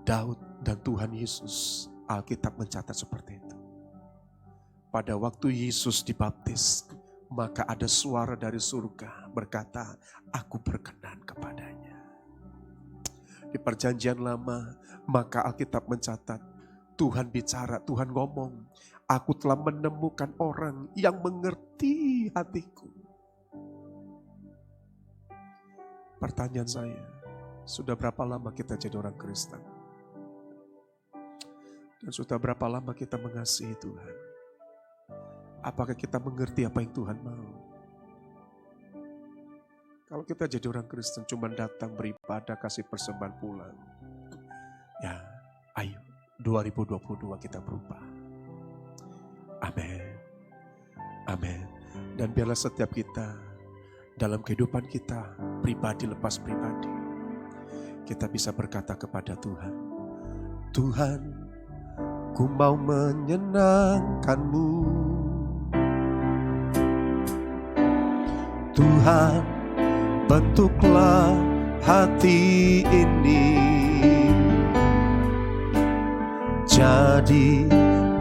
Daud dan Tuhan Yesus, Alkitab mencatat seperti itu. Pada waktu Yesus dibaptis, maka ada suara dari surga berkata, aku berkenan kepadanya. Di perjanjian lama, maka Alkitab mencatat, Tuhan bicara, Tuhan ngomong, aku telah menemukan orang yang mengerti hatiku. Pertanyaan saya, sudah berapa lama kita jadi orang Kristen? Dan sudah berapa lama kita mengasihi Tuhan? Apakah kita mengerti apa yang Tuhan mau? Kalau kita jadi orang Kristen cuma datang beribadah, kasih persembahan pulang. Ya, ayo 2022 kita berubah. Amin. Amin. Dan biarlah setiap kita dalam kehidupan kita pribadi lepas pribadi, kita bisa berkata kepada Tuhan, Tuhan, ku mau menyenangkan-Mu. Tuhan, bentuklah hati ini jadi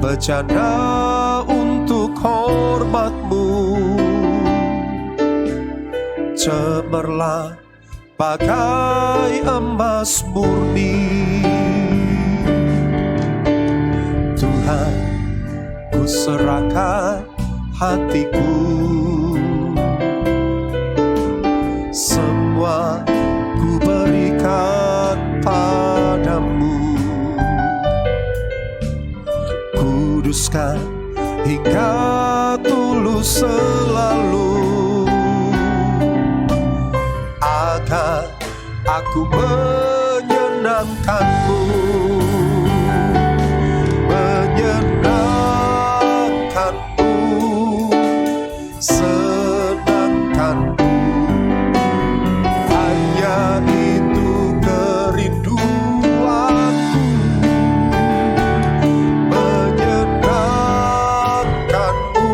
bercanda untuk hormat-Mu. Cemerlah pakai emas murni. Tuhan, ku serahkan hatiku. Semua ku berikan padamu. Kuduskan hingga tulus selalu, agar aku menyenangkan-Mu. Menyenangkan-Mu, senangkan-Mu. Hanya itu kerinduanku. Menyenangkan-Mu,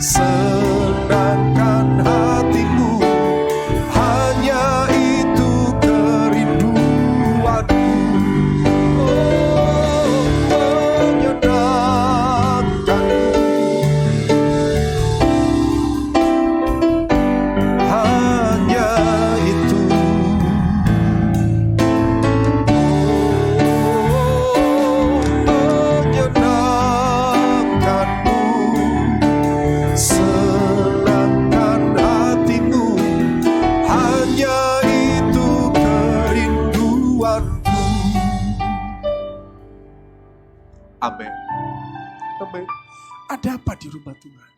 senangkan hatiku. Hanya itu kerinduanku. Oh, menyenangkan-Mu. Hanya itu. Oh, menyenangkan-Mu, senangkan hatimu. Hanya itu kerinduanku. Amin. Amin. Ada apa di rumah Tuhan?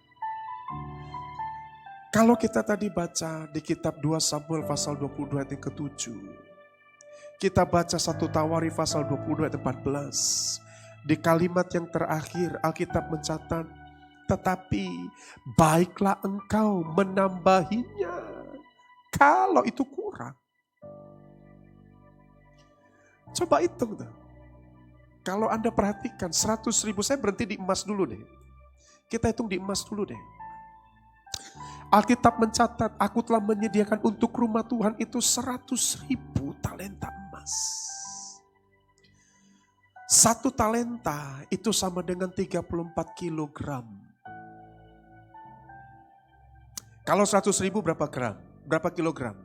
Kalau kita tadi baca di kitab 2 Samuel pasal 22 ayat yang ke-7. Kita baca 1 Tawari pasal 22 ayat 14. Di kalimat yang terakhir Alkitab mencatat, tetapi baiklah engkau menambahinya kalau itu kurang. Coba hitung tuh. Kalau Anda perhatikan 100.000, saya berhenti di emas dulu deh. Kita hitung di emas dulu deh. Alkitab mencatat, aku telah menyediakan untuk rumah Tuhan itu 100.000 talenta emas. 1 talenta itu sama dengan 34 kilogram. Kalau 100.000 berapa gram? Berapa kilogram?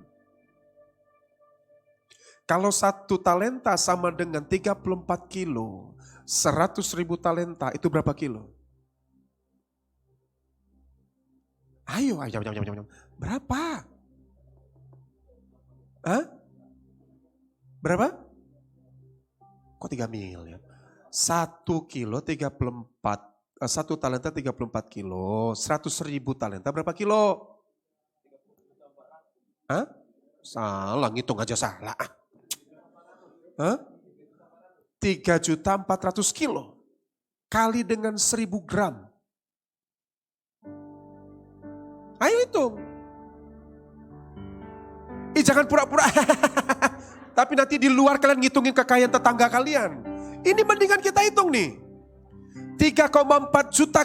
Kalau 1 talenta sama dengan 34 kilo, 100.000 talenta itu berapa kilo? Ayo. Berapa? Hah? Berapa? Kok 3 miliar? 1 kilo 34, 1 talenta 34 kilo, 100.000 talenta berapa kilo? Hah? Salah, ngitung aja salah. Hah? 3.400.000 kilo. kali dengan 1000 gram. Ayo hitung. Jangan pura-pura. Tapi nanti di luar kalian ngitungin kekayaan tetangga kalian. Ini mendingan kita hitung nih. 3,4 juta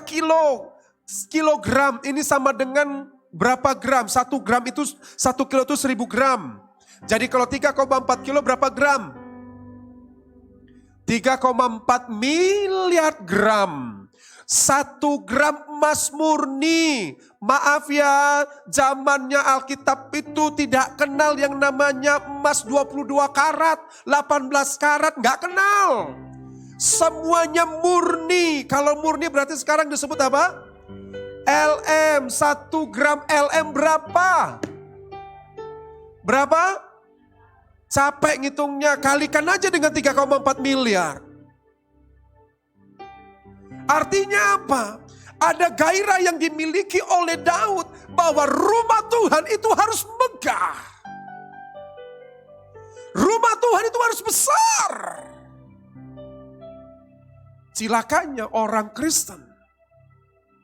kilogram. Ini sama dengan berapa gram? 1 gram itu, 1 kilo itu 1000 gram. Jadi kalau 3,4 kilo berapa gram? 3,4 miliar gram. 1 gram emas murni. Maaf ya, zamannya Alkitab itu tidak kenal yang namanya emas 22 karat, 18 karat, gak kenal. Semuanya murni. Kalau murni berarti sekarang disebut apa? LM. 1 gram LM berapa? Berapa? Capek ngitungnya, kalikan aja dengan 3,4 miliar. Artinya apa? Ada gairah yang dimiliki oleh Daud bahwa rumah Tuhan itu harus megah. Rumah Tuhan itu harus besar. Cilakanya orang Kristen,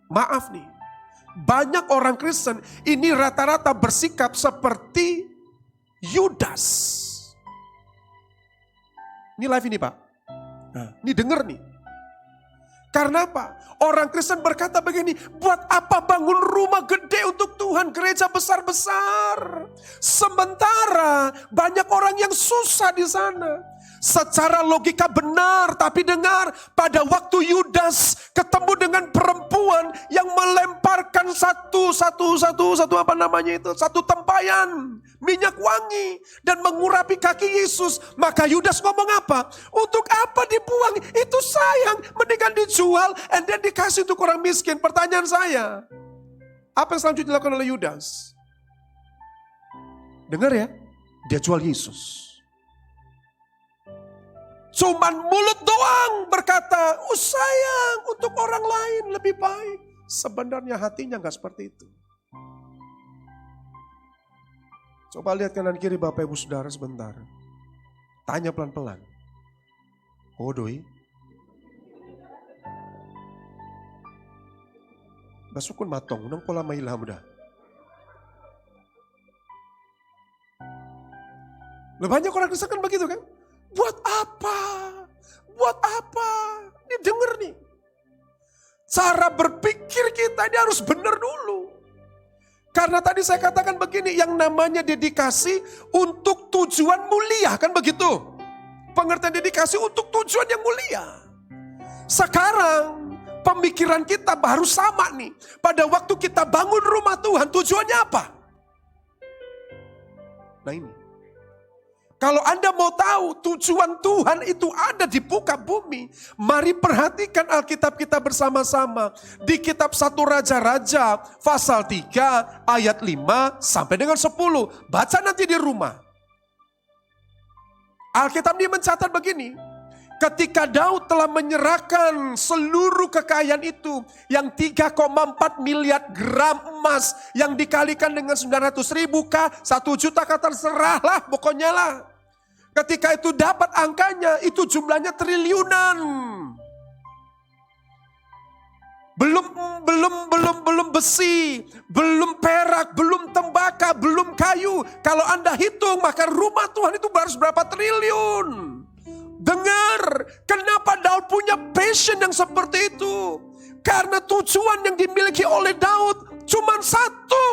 maaf nih, banyak orang Kristen ini rata-rata bersikap seperti Yudas. Ini live ini Pak. Nah, ini denger nih. Karena apa? Orang Kristen berkata begini, buat apa bangun rumah gede untuk Tuhan, gereja besar-besar. Sementara banyak orang yang susah di sana. Secara logika benar, tapi dengar, pada waktu Yudas ketemu dengan perempuan yang melemparkan satu tempayan minyak wangi dan mengurapi kaki Yesus, maka Yudas ngomong apa? Untuk apa dibuang? Itu sayang, mendingan dijual and then dikasih untuk orang miskin. Pertanyaan saya, apa yang selanjutnya dilakukan oleh Yudas? Dengar ya, dia jual Yesus. Cuman mulut doang berkata, oh sayang, untuk orang lain lebih baik. Sebenarnya hatinya gak seperti itu. Coba lihat kanan kiri Bapak Ibu Saudara sebentar. Tanya pelan-pelan. Oh doi. Basukun matong, nang pola mailham dah. Banyak orang Kristen kan begitu kan? Buat apa? Buat apa? Ini denger nih. Cara berpikir kita ini harus benar dulu. Karena tadi saya katakan begini, yang namanya dedikasi untuk tujuan mulia, kan begitu? Pengertian dedikasi untuk tujuan yang mulia. Sekarang pemikiran kita baru sama nih. Pada waktu kita bangun rumah Tuhan, tujuannya apa? Nah ini. Kalau Anda mau tahu tujuan Tuhan itu ada di muka bumi, mari perhatikan Alkitab kita bersama-sama. Di kitab 1 Raja-Raja pasal 3 ayat 5 sampai dengan 10. Baca nanti di rumah. Alkitab ini mencatat begini. Ketika Daud telah menyerahkan seluruh kekayaan itu, yang 3,4 miliar gram emas, yang dikalikan dengan 900.000 kah, 1 juta kah, terserahlah pokoknya lah. Ketika itu dapat angkanya, itu jumlahnya triliunan. Belum besi, belum perak, belum tembakau, belum kayu. Kalau Anda hitung, maka rumah Tuhan itu harus berapa triliun. Dengar, kenapa Daud punya passion yang seperti itu? Karena tujuan yang dimiliki oleh Daud cuma satu.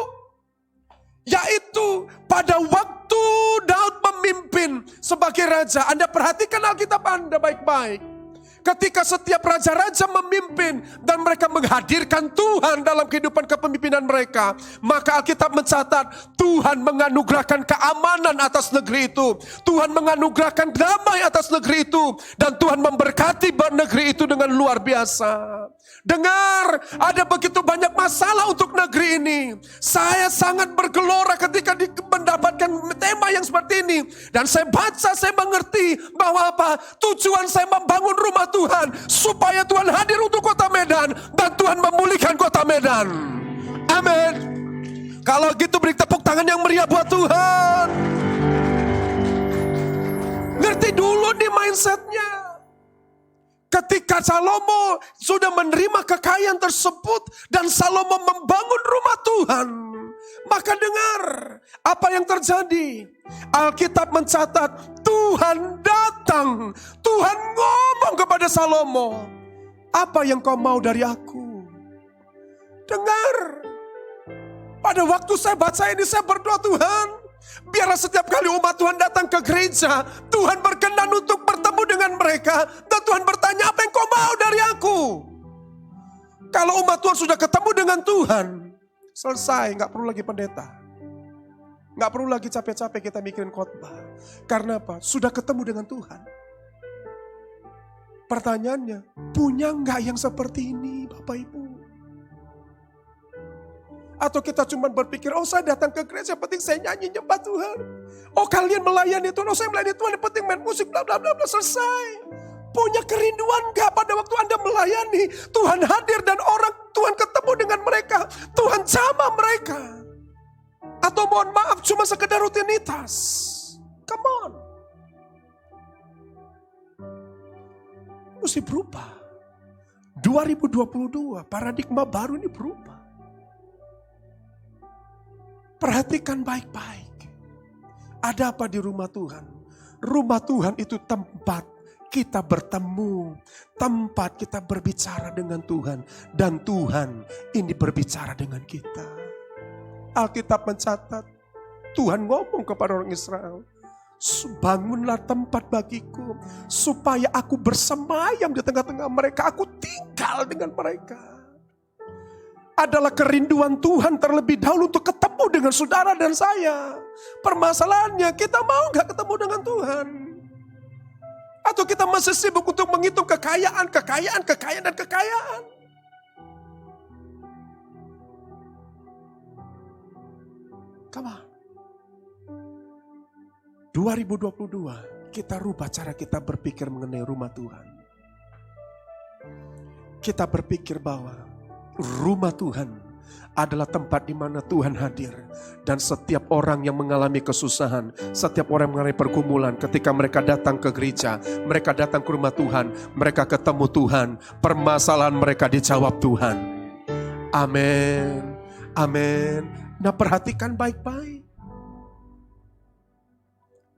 Yaitu pada waktu Daud memimpin sebagai raja. Anda perhatikan Alkitab Anda baik-baik. Ketika setiap raja-raja memimpin dan mereka menghadirkan Tuhan dalam kehidupan kepemimpinan mereka, maka Alkitab mencatat Tuhan menganugerahkan keamanan atas negeri itu. Tuhan menganugerahkan damai atas negeri itu. Dan Tuhan memberkati negeri itu dengan luar biasa. Dengar, ada begitu banyak masalah untuk negeri ini. Saya sangat bergelora ketika mendapatkan tema yang seperti ini. Dan saya baca, saya mengerti bahwa apa? Tujuan saya membangun rumah Tuhan supaya Tuhan hadir untuk kota Medan dan Tuhan memulihkan kota Medan. Amin. Kalau gitu beri tepuk tangan yang meriah buat Tuhan. Ngerti dulu nih mindsetnya. ketika Salomo sudah menerima kekayaan tersebut dan Salomo membangun rumah Tuhan, maka dengar apa yang terjadi. Alkitab mencatat Tuhan datang, Tuhan ngomong kepada Salomo, apa yang kau mau dari aku? Dengar, pada waktu saya baca ini saya berdoa, Tuhan, biarlah setiap kali umat Tuhan datang ke gereja, Tuhan berkenan untuk bertemu dengan mereka. Dan Tuhan bertanya, apa yang kau mau dari aku? Kalau umat Tuhan sudah ketemu dengan Tuhan, selesai, gak perlu lagi pendeta. Gak perlu lagi capek-capek kita mikirin khotbah. Karena apa? Sudah ketemu dengan Tuhan. Pertanyaannya, punya gak yang seperti ini Bapak Ibu? Atau kita cuma berpikir, oh saya datang ke gereja, penting saya nyanyi nyembah Tuhan. Oh kalian melayani Tuhan, oh saya melayani Tuhan, yang penting main musik, bla bla bla bla, selesai. Punya kerinduan gak pada waktu Anda melayani, Tuhan hadir dan orang Tuhan ketemu dengan mereka, Tuhan jamah mereka. Atau mohon maaf cuma sekedar rutinitas. Come on. Mesti berubah. 2022, paradigma baru ini berubah. Perhatikan baik-baik. Ada apa di rumah Tuhan? Rumah Tuhan itu tempat kita bertemu, tempat kita berbicara dengan Tuhan. Dan Tuhan ini berbicara dengan kita. Alkitab mencatat, Tuhan ngomong kepada orang Israel, bangunlah tempat bagiku, supaya aku bersemayam di tengah-tengah mereka, aku tinggal dengan mereka. Adalah kerinduan Tuhan terlebih dahulu untuk ketemu dengan saudara dan saya. Permasalahannya kita mau gak ketemu dengan Tuhan? Atau kita masih sibuk untuk menghitung kekayaan. Come on. 2022 kita rubah cara kita berpikir mengenai rumah Tuhan. Kita berpikir bahwa rumah Tuhan adalah tempat di mana Tuhan hadir. Dan setiap orang yang mengalami kesusahan, setiap orang yang mengalami pergumulan, ketika mereka datang ke gereja, mereka datang ke rumah Tuhan, mereka ketemu Tuhan, permasalahan mereka dijawab Tuhan. Amin. Amin. Nah, perhatikan baik-baik.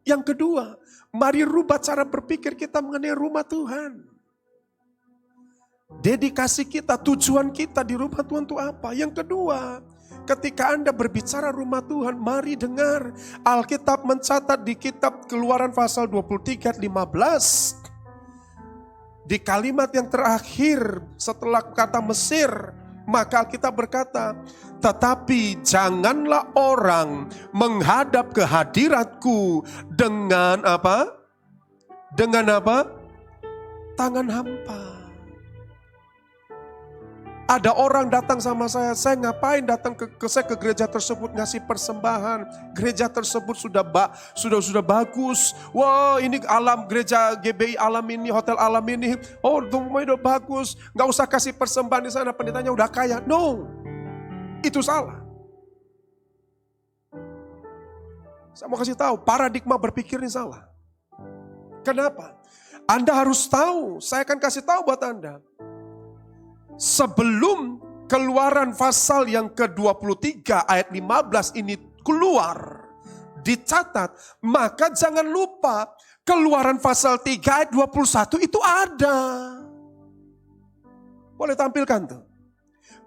Yang kedua, mari rubah cara berpikir kita mengenai rumah Tuhan. Dedikasi kita, tujuan kita di rumah Tuhan itu apa? Yang kedua, ketika Anda berbicara rumah Tuhan, mari dengar. Alkitab mencatat di kitab Keluaran pasal 23 ayat 15. Di kalimat yang terakhir setelah kata Mesir, maka Alkitab berkata, tetapi janganlah orang menghadap ke hadiratku dengan apa? Dengan apa? Tangan hampa. Ada orang datang sama saya ngapain datang ke gereja tersebut ngasih persembahan. Gereja tersebut sudah bagus. Wah, ini alam gereja GBI alam ini, hotel alam ini. Oh, semuanya udah bagus. Gak usah kasih persembahan di sana, pendetanya udah kaya. No, itu salah. Saya mau kasih tahu, paradigma berpikir ini salah. Kenapa? Anda harus tahu, saya akan kasih tahu buat Anda. Sebelum Keluaran pasal yang ke-23 ayat 15 ini keluar, dicatat, maka jangan lupa Keluaran pasal 3 ayat 21 itu ada. Boleh tampilkan tuh.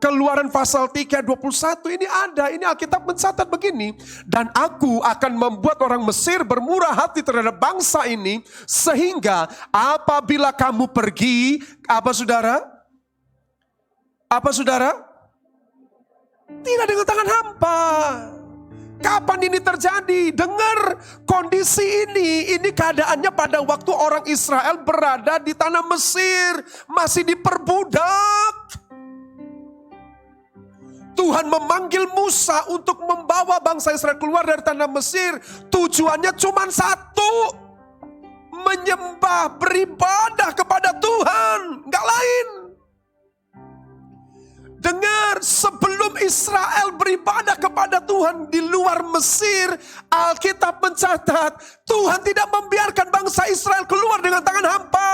Keluaran pasal 3 ayat 21 ini ada. Ini Alkitab mencatat begini. Dan aku akan membuat orang Mesir bermurah hati terhadap bangsa ini, sehingga apabila kamu pergi, apa saudara? Apa saudara? Tidak dengan tangan hampa. Kapan ini terjadi? Dengar kondisi ini keadaannya pada waktu orang Israel berada di tanah Mesir. Masih diperbudak. Tuhan memanggil Musa untuk membawa bangsa Israel keluar dari tanah Mesir. Tujuannya cuma satu. Menyembah, beribadah kepada Tuhan. Gak lain. Dengar, sebelum Israel beribadah kepada Tuhan di luar Mesir, Alkitab mencatat Tuhan tidak membiarkan bangsa Israel keluar dengan tangan hampa.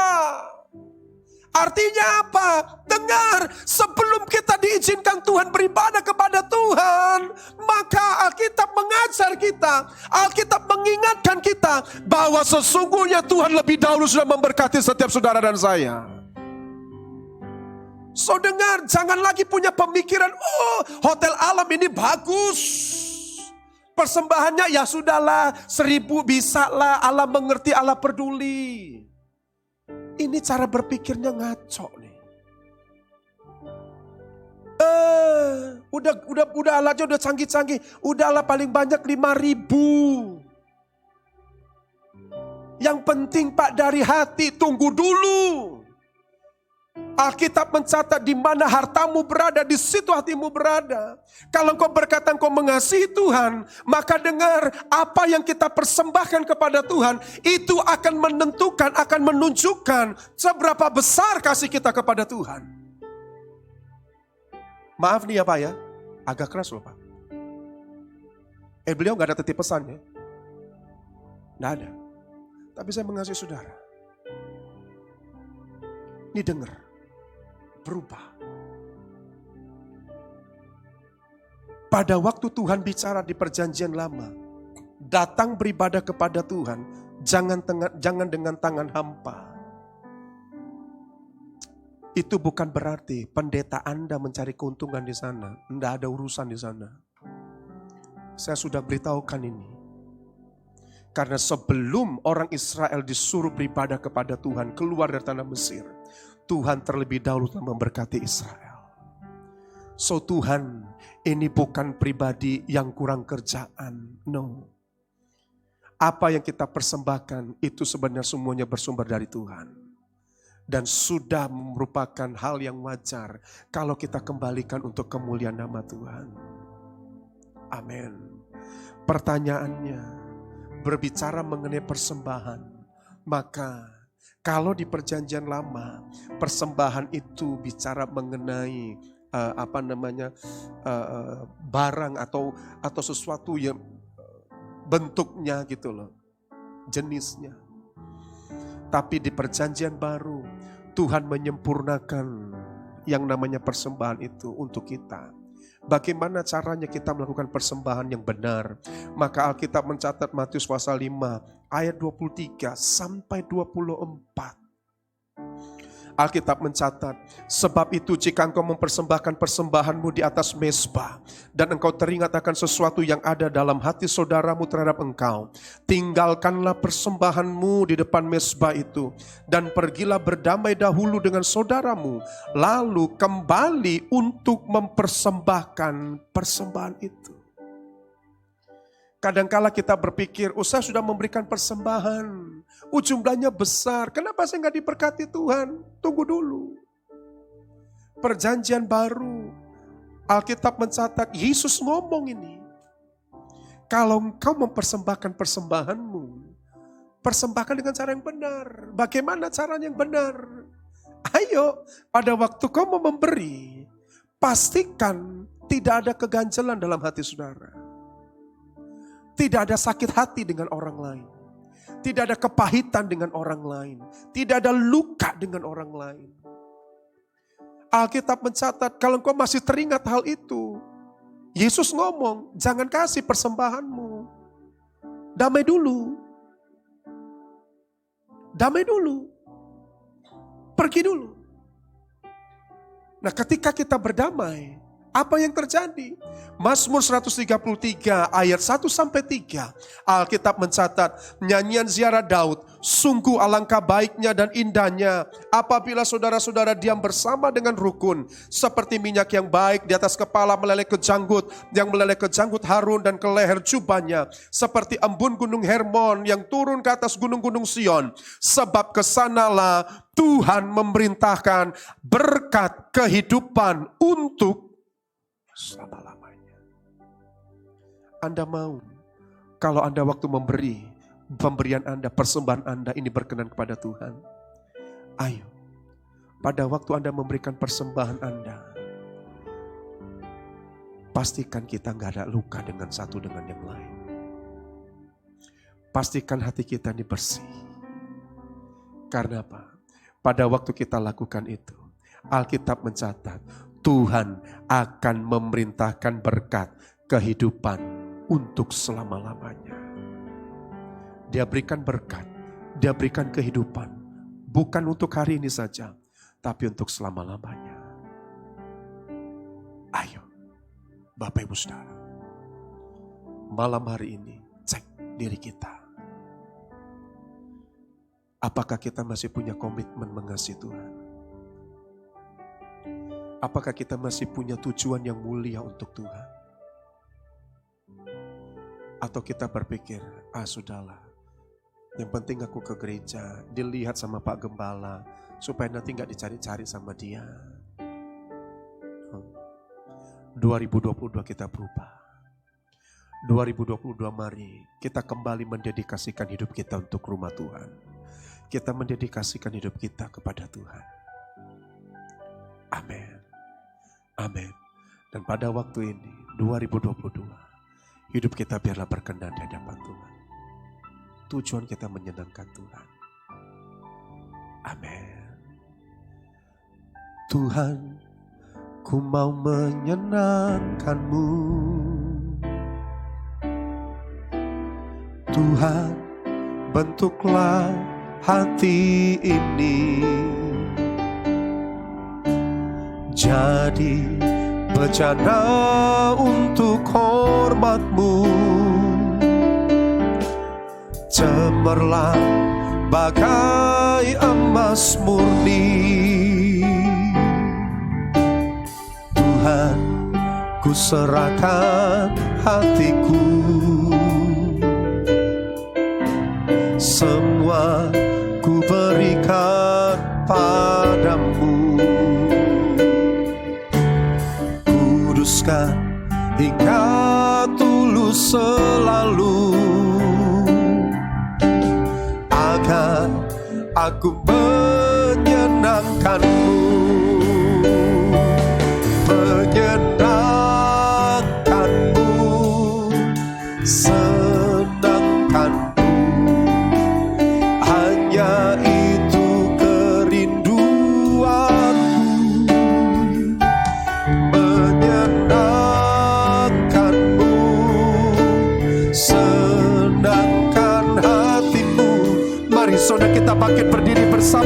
Artinya apa? Dengar, sebelum kita diizinkan Tuhan beribadah kepada Tuhan, maka Alkitab mengajar kita, Alkitab mengingatkan kita bahwa sesungguhnya Tuhan lebih dahulu sudah memberkati setiap saudara dan saya. So dengar, jangan lagi punya pemikiran, oh hotel alam ini bagus. Persembahannya ya sudahlah, 1000 bisa lah, Allah mengerti, Allah peduli. Ini cara berpikirnya ngaco nih. Udah alatnya udah canggih-canggih. Udahlah paling banyak 5.000. Yang penting Pak dari hati, tunggu dulu. Alkitab mencatat di mana hartamu berada, di situ hatimu berada. Kalau engkau berkata engkau mengasihi Tuhan, maka dengar, apa yang kita persembahkan kepada Tuhan, itu akan menentukan, akan menunjukkan seberapa besar kasih kita kepada Tuhan. Maaf nih ya Pak ya, agak keras loh Pak. Beliau gak ada titip pesannya. Gak ada. Tapi saya mengasihi saudara. Ini dengar. Berubah. Pada waktu Tuhan bicara di perjanjian lama, datang beribadah kepada Tuhan, jangan dengan tangan hampa. Itu bukan berarti pendeta Anda mencari keuntungan di sana, tidak ada urusan di sana. Saya sudah beritahukan ini. Karena sebelum orang Israel disuruh beribadah kepada Tuhan, keluar dari tanah Mesir, Tuhan terlebih dahulu telah memberkati Israel. So Tuhan ini bukan pribadi yang kurang kerjaan. No. Apa yang kita persembahkan itu sebenarnya semuanya bersumber dari Tuhan. Dan sudah merupakan hal yang wajar kalau kita kembalikan untuk kemuliaan nama Tuhan. Amin. Pertanyaannya, berbicara mengenai persembahan, maka kalau di perjanjian lama, persembahan itu bicara mengenai barang atau sesuatu yang bentuknya gitu loh, jenisnya. Tapi di perjanjian baru, Tuhan menyempurnakan yang namanya persembahan itu untuk kita. Bagaimana caranya kita melakukan persembahan yang benar? Maka Alkitab mencatat Matius pasal 5 ayat 23 sampai 24. Alkitab mencatat, sebab itu jika engkau mempersembahkan persembahanmu di atas mezbah, dan engkau teringat akan sesuatu yang ada dalam hati saudaramu terhadap engkau, tinggalkanlah persembahanmu di depan mezbah itu, dan pergilah berdamai dahulu dengan saudaramu, lalu kembali untuk mempersembahkan persembahan itu. Kadangkala kita berpikir, saya sudah memberikan persembahan, jumlahnya besar, kenapa saya nggak diberkati Tuhan? Tunggu dulu. Perjanjian baru, Alkitab mencatat, Yesus ngomong ini. Kalau engkau mempersembahkan persembahanmu, persembahkan dengan cara yang benar. Bagaimana caranya yang benar? Ayo, pada waktu kau mau memberi, pastikan tidak ada keganjelan dalam hati saudara. Tidak ada sakit hati dengan orang lain. Tidak ada kepahitan dengan orang lain. Tidak ada luka dengan orang lain. Alkitab mencatat, kalau engkau masih teringat hal itu, Yesus ngomong, jangan kasih persembahanmu. Damai dulu. Damai dulu. Pergi dulu. Nah, ketika kita berdamai, apa yang terjadi? Mazmur 133 ayat 1-3. Alkitab mencatat, nyanyian ziarah Daud, sungguh alangkah baiknya dan indahnya apabila saudara-saudara diam bersama dengan rukun, seperti minyak yang baik di atas kepala meleleh ke janggut, yang meleleh ke janggut Harun dan ke leher jubahnya, seperti embun gunung Hermon yang turun ke atas gunung-gunung Sion, sebab kesanalah Tuhan memerintahkan berkat kehidupan untuk selama-lamanya. Anda mau, kalau Anda waktu memberi, pemberian Anda, persembahan Anda ini berkenan kepada Tuhan. Ayo, pada waktu Anda memberikan persembahan Anda, pastikan kita gak ada luka dengan satu dengan yang lain. Pastikan hati kita ini bersih. Karena apa? pada waktu kita lakukan itu, Alkitab mencatat, Tuhan akan memerintahkan berkat kehidupan untuk selama-lamanya. Dia berikan berkat, dia berikan kehidupan, bukan untuk hari ini saja, tapi untuk selama-lamanya. Ayo, Bapak Ibu Saudara, malam hari ini cek diri kita. Apakah kita masih punya komitmen mengasihi Tuhan? Apakah kita masih punya tujuan yang mulia untuk Tuhan? Atau kita berpikir, sudahlah, yang penting aku ke gereja, dilihat sama Pak Gembala, supaya nanti gak dicari-cari sama dia. 2022 kita berubah. 2022 mari kita kembali mendedikasikan hidup kita untuk rumah Tuhan. Kita mendedikasikan hidup kita kepada Tuhan. Amin. Amin. Dan pada waktu ini, 2022, hidup kita biarlah berkenan di hadapan Tuhan. Tujuan kita menyenangkan Tuhan. Amin. Tuhan, ku mau menyenangkan-Mu. Tuhan, bentuklah hati ini jadi bejana untuk hormat-Mu. Cemerlang bagai emas murni. Tuhan, ku serahkan hatiku, semua ku berikan padamu. Kuduskan hingga tulus selalu, agar aku menyenangkan-Mu. Menyenangkan-Mu, senangkan-Mu, hanya itu kerinduanku. Menyenangkan-Mu, senangkan hatimu. Mari saudara kita bangkit berdiri bersama.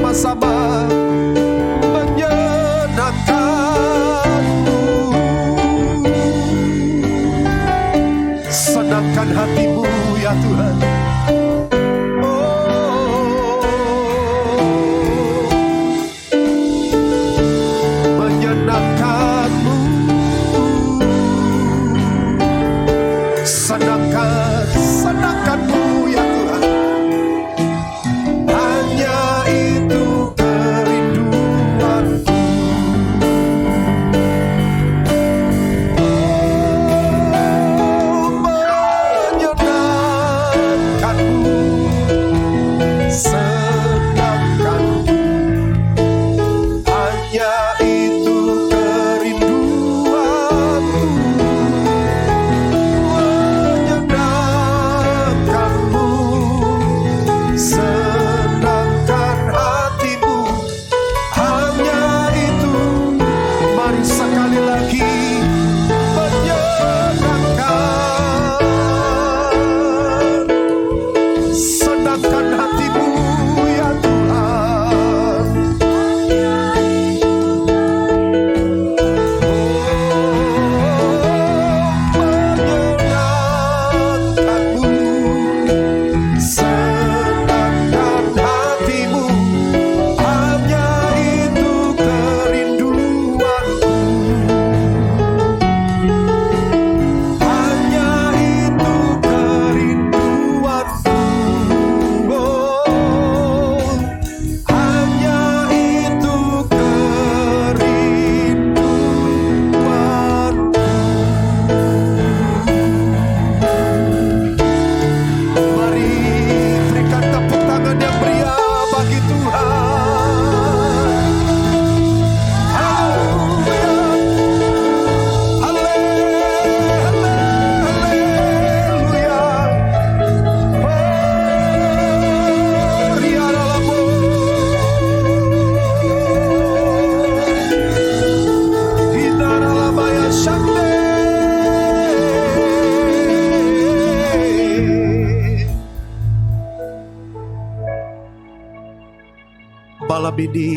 Malam ini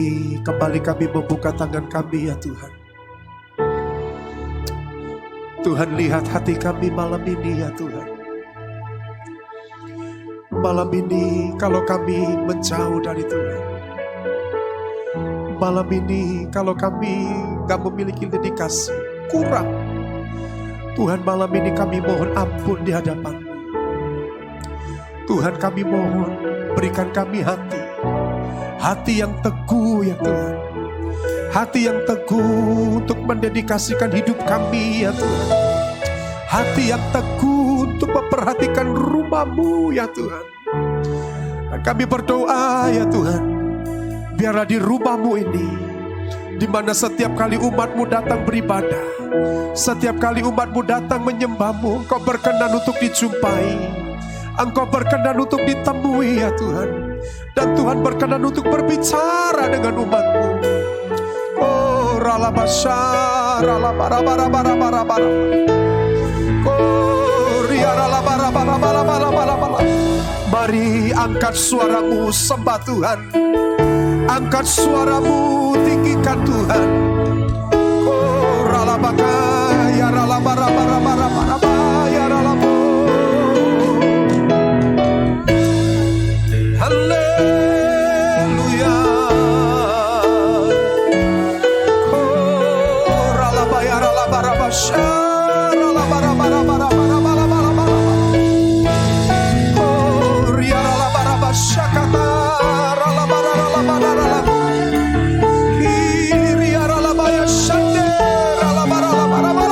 kembali kami membuka tangan kami ya Tuhan. Tuhan, lihat hati kami malam ini ya Tuhan. Malam ini kalau kami menjauh dari Tuhan, malam ini kalau kami gak memiliki dedikasi, kurang, Tuhan, malam ini kami mohon ampun di hadapan-Mu. Tuhan, kami mohon berikan kami hati yang teguh ya Tuhan. Hati yang teguh untuk mendedikasikan hidup kami ya Tuhan. Hati yang teguh untuk memperhatikan rumah-Mu ya Tuhan. Dan kami berdoa ya Tuhan, biarlah di rumah-Mu ini, di mana setiap kali umat-Mu datang beribadah, setiap kali umat-Mu datang menyembah-Mu, Engkau berkenan untuk dijumpai, Engkau berkenan untuk ditemui ya Tuhan. Dan Tuhan berkenan untuk berbicara dengan umat-Mu. Oh, ralabasha, ralabarabarabarabara. Oh, riaralabarabarabarabara. Mari angkat suaramu sembah Tuhan. Angkat suaramu tinggikan Tuhan. Oh, ralabaka, ya ralabarabarabarabara, ya ralabu. Haleluya. Oh, ralabaya ralabarabasha, ralabarabarabarabara. Oh, ria ralabarabasha kata ralabarabarabarabara. Ria ralabaya shande ralabarabarabarabara.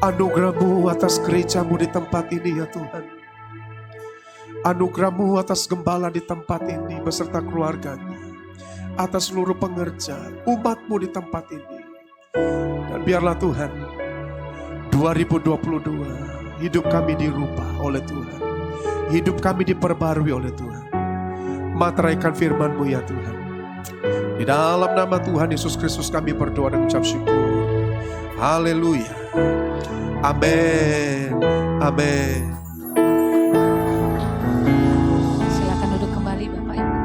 Anugerah-Mu atas gereja-Mu di tempat ini ya Tuhan. Anugerah-Mu atas gembala di tempat ini beserta keluarganya, atas seluruh pengerja, umat-Mu di tempat ini. Dan biarlah Tuhan, 2022 hidup kami dirubah oleh Tuhan. Hidup kami diperbarui oleh Tuhan. Materaikan firman-Mu ya Tuhan. Di dalam nama Tuhan Yesus Kristus kami berdoa dan ucap syukur. Haleluya. Amin. Amin. Silakan duduk kembali Bapak Ibu.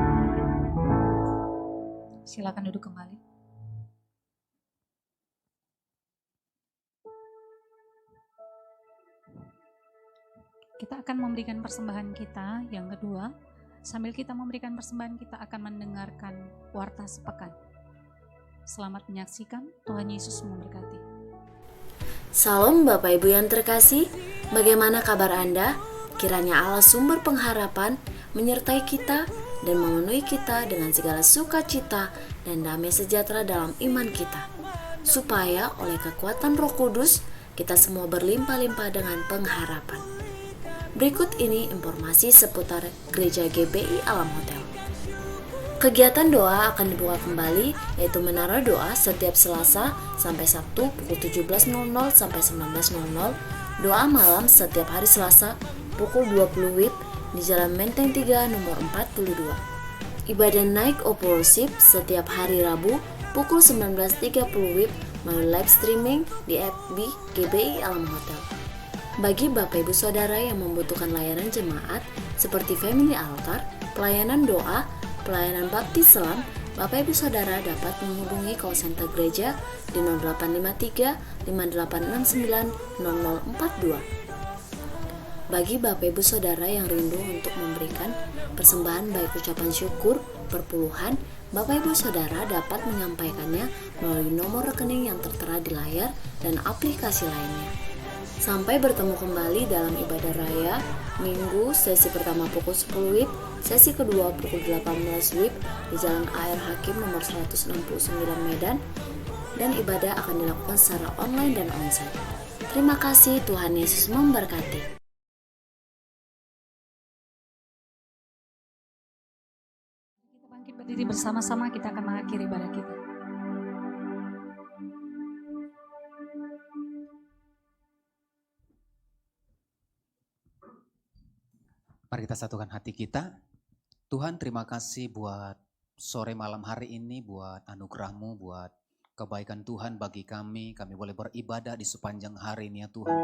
Silakan duduk kembali. Kita akan memberikan persembahan kita yang kedua. Sambil kita memberikan persembahan, kita akan mendengarkan warta sepekan. Selamat menyaksikan, Tuhan Yesus memberkati. Salam Bapak Ibu yang terkasih, bagaimana kabar Anda? Kiranya Allah sumber pengharapan menyertai kita dan memenuhi kita dengan segala sukacita dan damai sejahtera dalam iman kita, supaya oleh kekuatan Roh Kudus kita semua berlimpah-limpah dengan pengharapan. Berikut ini informasi seputar Gereja GBI Alam Hotel. Kegiatan doa akan dibuka kembali, yaitu Menara Doa setiap Selasa sampai Sabtu pukul 17.00 sampai 19.00. Doa malam setiap hari Selasa pukul 20 WIB di Jalan Menteng 3 nomor 42. Ibadah Night of Worship setiap hari Rabu pukul 19.30 WIB melalui live streaming di FB GBI Alam Hotel. Bagi Bapak Ibu Saudara yang membutuhkan layanan jemaat seperti Family Altar, pelayanan doa, pelayanan baptis selam, Bapak Ibu Saudara dapat menghubungi call center gereja di 0853 5869 0042. Bagi Bapak Ibu Saudara yang rindu untuk memberikan persembahan baik ucapan syukur, perpuluhan, Bapak Ibu Saudara dapat menyampaikannya melalui nomor rekening yang tertera di layar dan aplikasi lainnya. Sampai bertemu kembali dalam ibadah raya Minggu, sesi pertama pukul 10 WIB, sesi kedua pukul 18 WIB di Jalan AR Hakim nomor 169 Medan, dan ibadah akan dilakukan secara online dan onsite. Terima kasih, Tuhan Yesus memberkati. Kita bangkit berdiri bersama-sama, kita akan mengakhiri ibadah kita. Mari kita satukan hati kita. Tuhan, terima kasih buat sore malam hari ini, buat anugerah-Mu, buat kebaikan Tuhan bagi kami. Kami boleh beribadah di sepanjang hari ini ya Tuhan.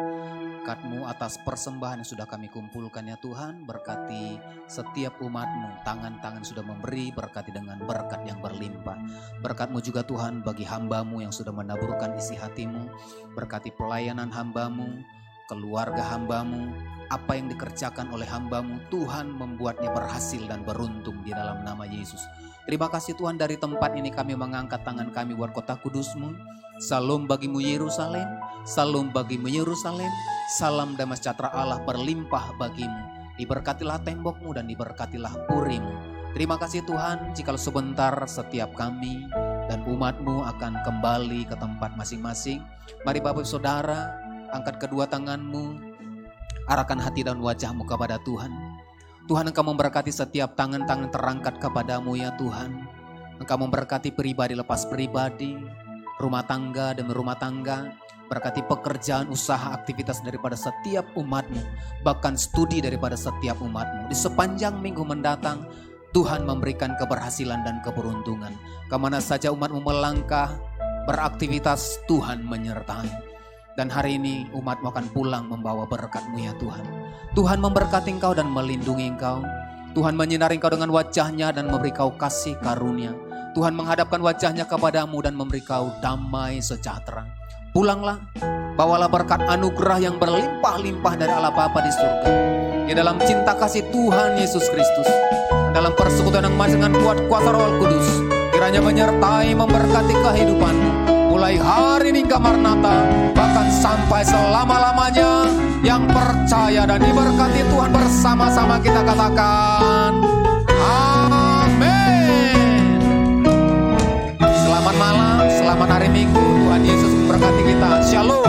Berkat-Mu atas persembahan yang sudah kami kumpulkan ya Tuhan. Berkati setiap umat-Mu. Tangan-tangan sudah memberi, berkati dengan berkat yang berlimpah. Berkat-Mu juga Tuhan bagi hamba-Mu yang sudah menaburkan isi hati-Mu. Berkati pelayanan hamba-Mu, keluarga hamba-Mu. Apa yang dikerjakan oleh hamba-Mu, Tuhan membuatnya berhasil dan beruntung di dalam nama Yesus. Terima kasih Tuhan, dari tempat ini kami mengangkat tangan kami buat kota kudus-Mu. Salam bagimu Yerusalem, salam bagimu Yerusalem, salam damai sejahtera Allah berlimpah bagimu. Diberkatilah tembok-Mu dan diberkatilah puri-Mu. Terima kasih Tuhan, jikalau sebentar setiap kami dan umat-Mu akan kembali ke tempat masing-masing. Mari Bapak Saudara, angkat kedua tangan-Mu, arahkan hati dan wajah-Mu kepada Tuhan. Tuhan, Engkau memberkati setiap tangan-tangan terangkat kepadamu ya Tuhan. Engkau memberkati pribadi lepas pribadi, rumah tangga demi rumah tangga. Berkati pekerjaan, usaha, aktivitas daripada setiap umat-Mu. Bahkan studi daripada setiap umat-Mu. Di sepanjang minggu mendatang, Tuhan memberikan keberhasilan dan keberuntungan. Kemana saja umat-Mu melangkah, beraktivitas, Tuhan menyertai. Dan hari ini umat-Mu akan pulang membawa berkat-Mu ya Tuhan. Tuhan memberkati engkau dan melindungi engkau. Tuhan menyinari engkau dengan wajah-Nya dan memberi kau kasih karunia. Tuhan menghadapkan wajah-Nya kepadamu dan memberi kau damai sejahtera. Pulanglah, bawalah berkat anugerah yang berlimpah-limpah dari Allah Bapa di surga. Di dalam cinta kasih Tuhan Yesus Kristus, dalam persekutuan yang manis dengan kuat kuasa Roh Kudus, kiranya menyertai memberkati kehidupanmu. Mulai hari ini hingga Maranatha, bahkan sampai selama-lamanya. Yang percaya dan diberkati Tuhan bersama-sama kita katakan amin. Selamat malam, selamat hari Minggu. Tuhan Yesus memberkati kita. Shalom.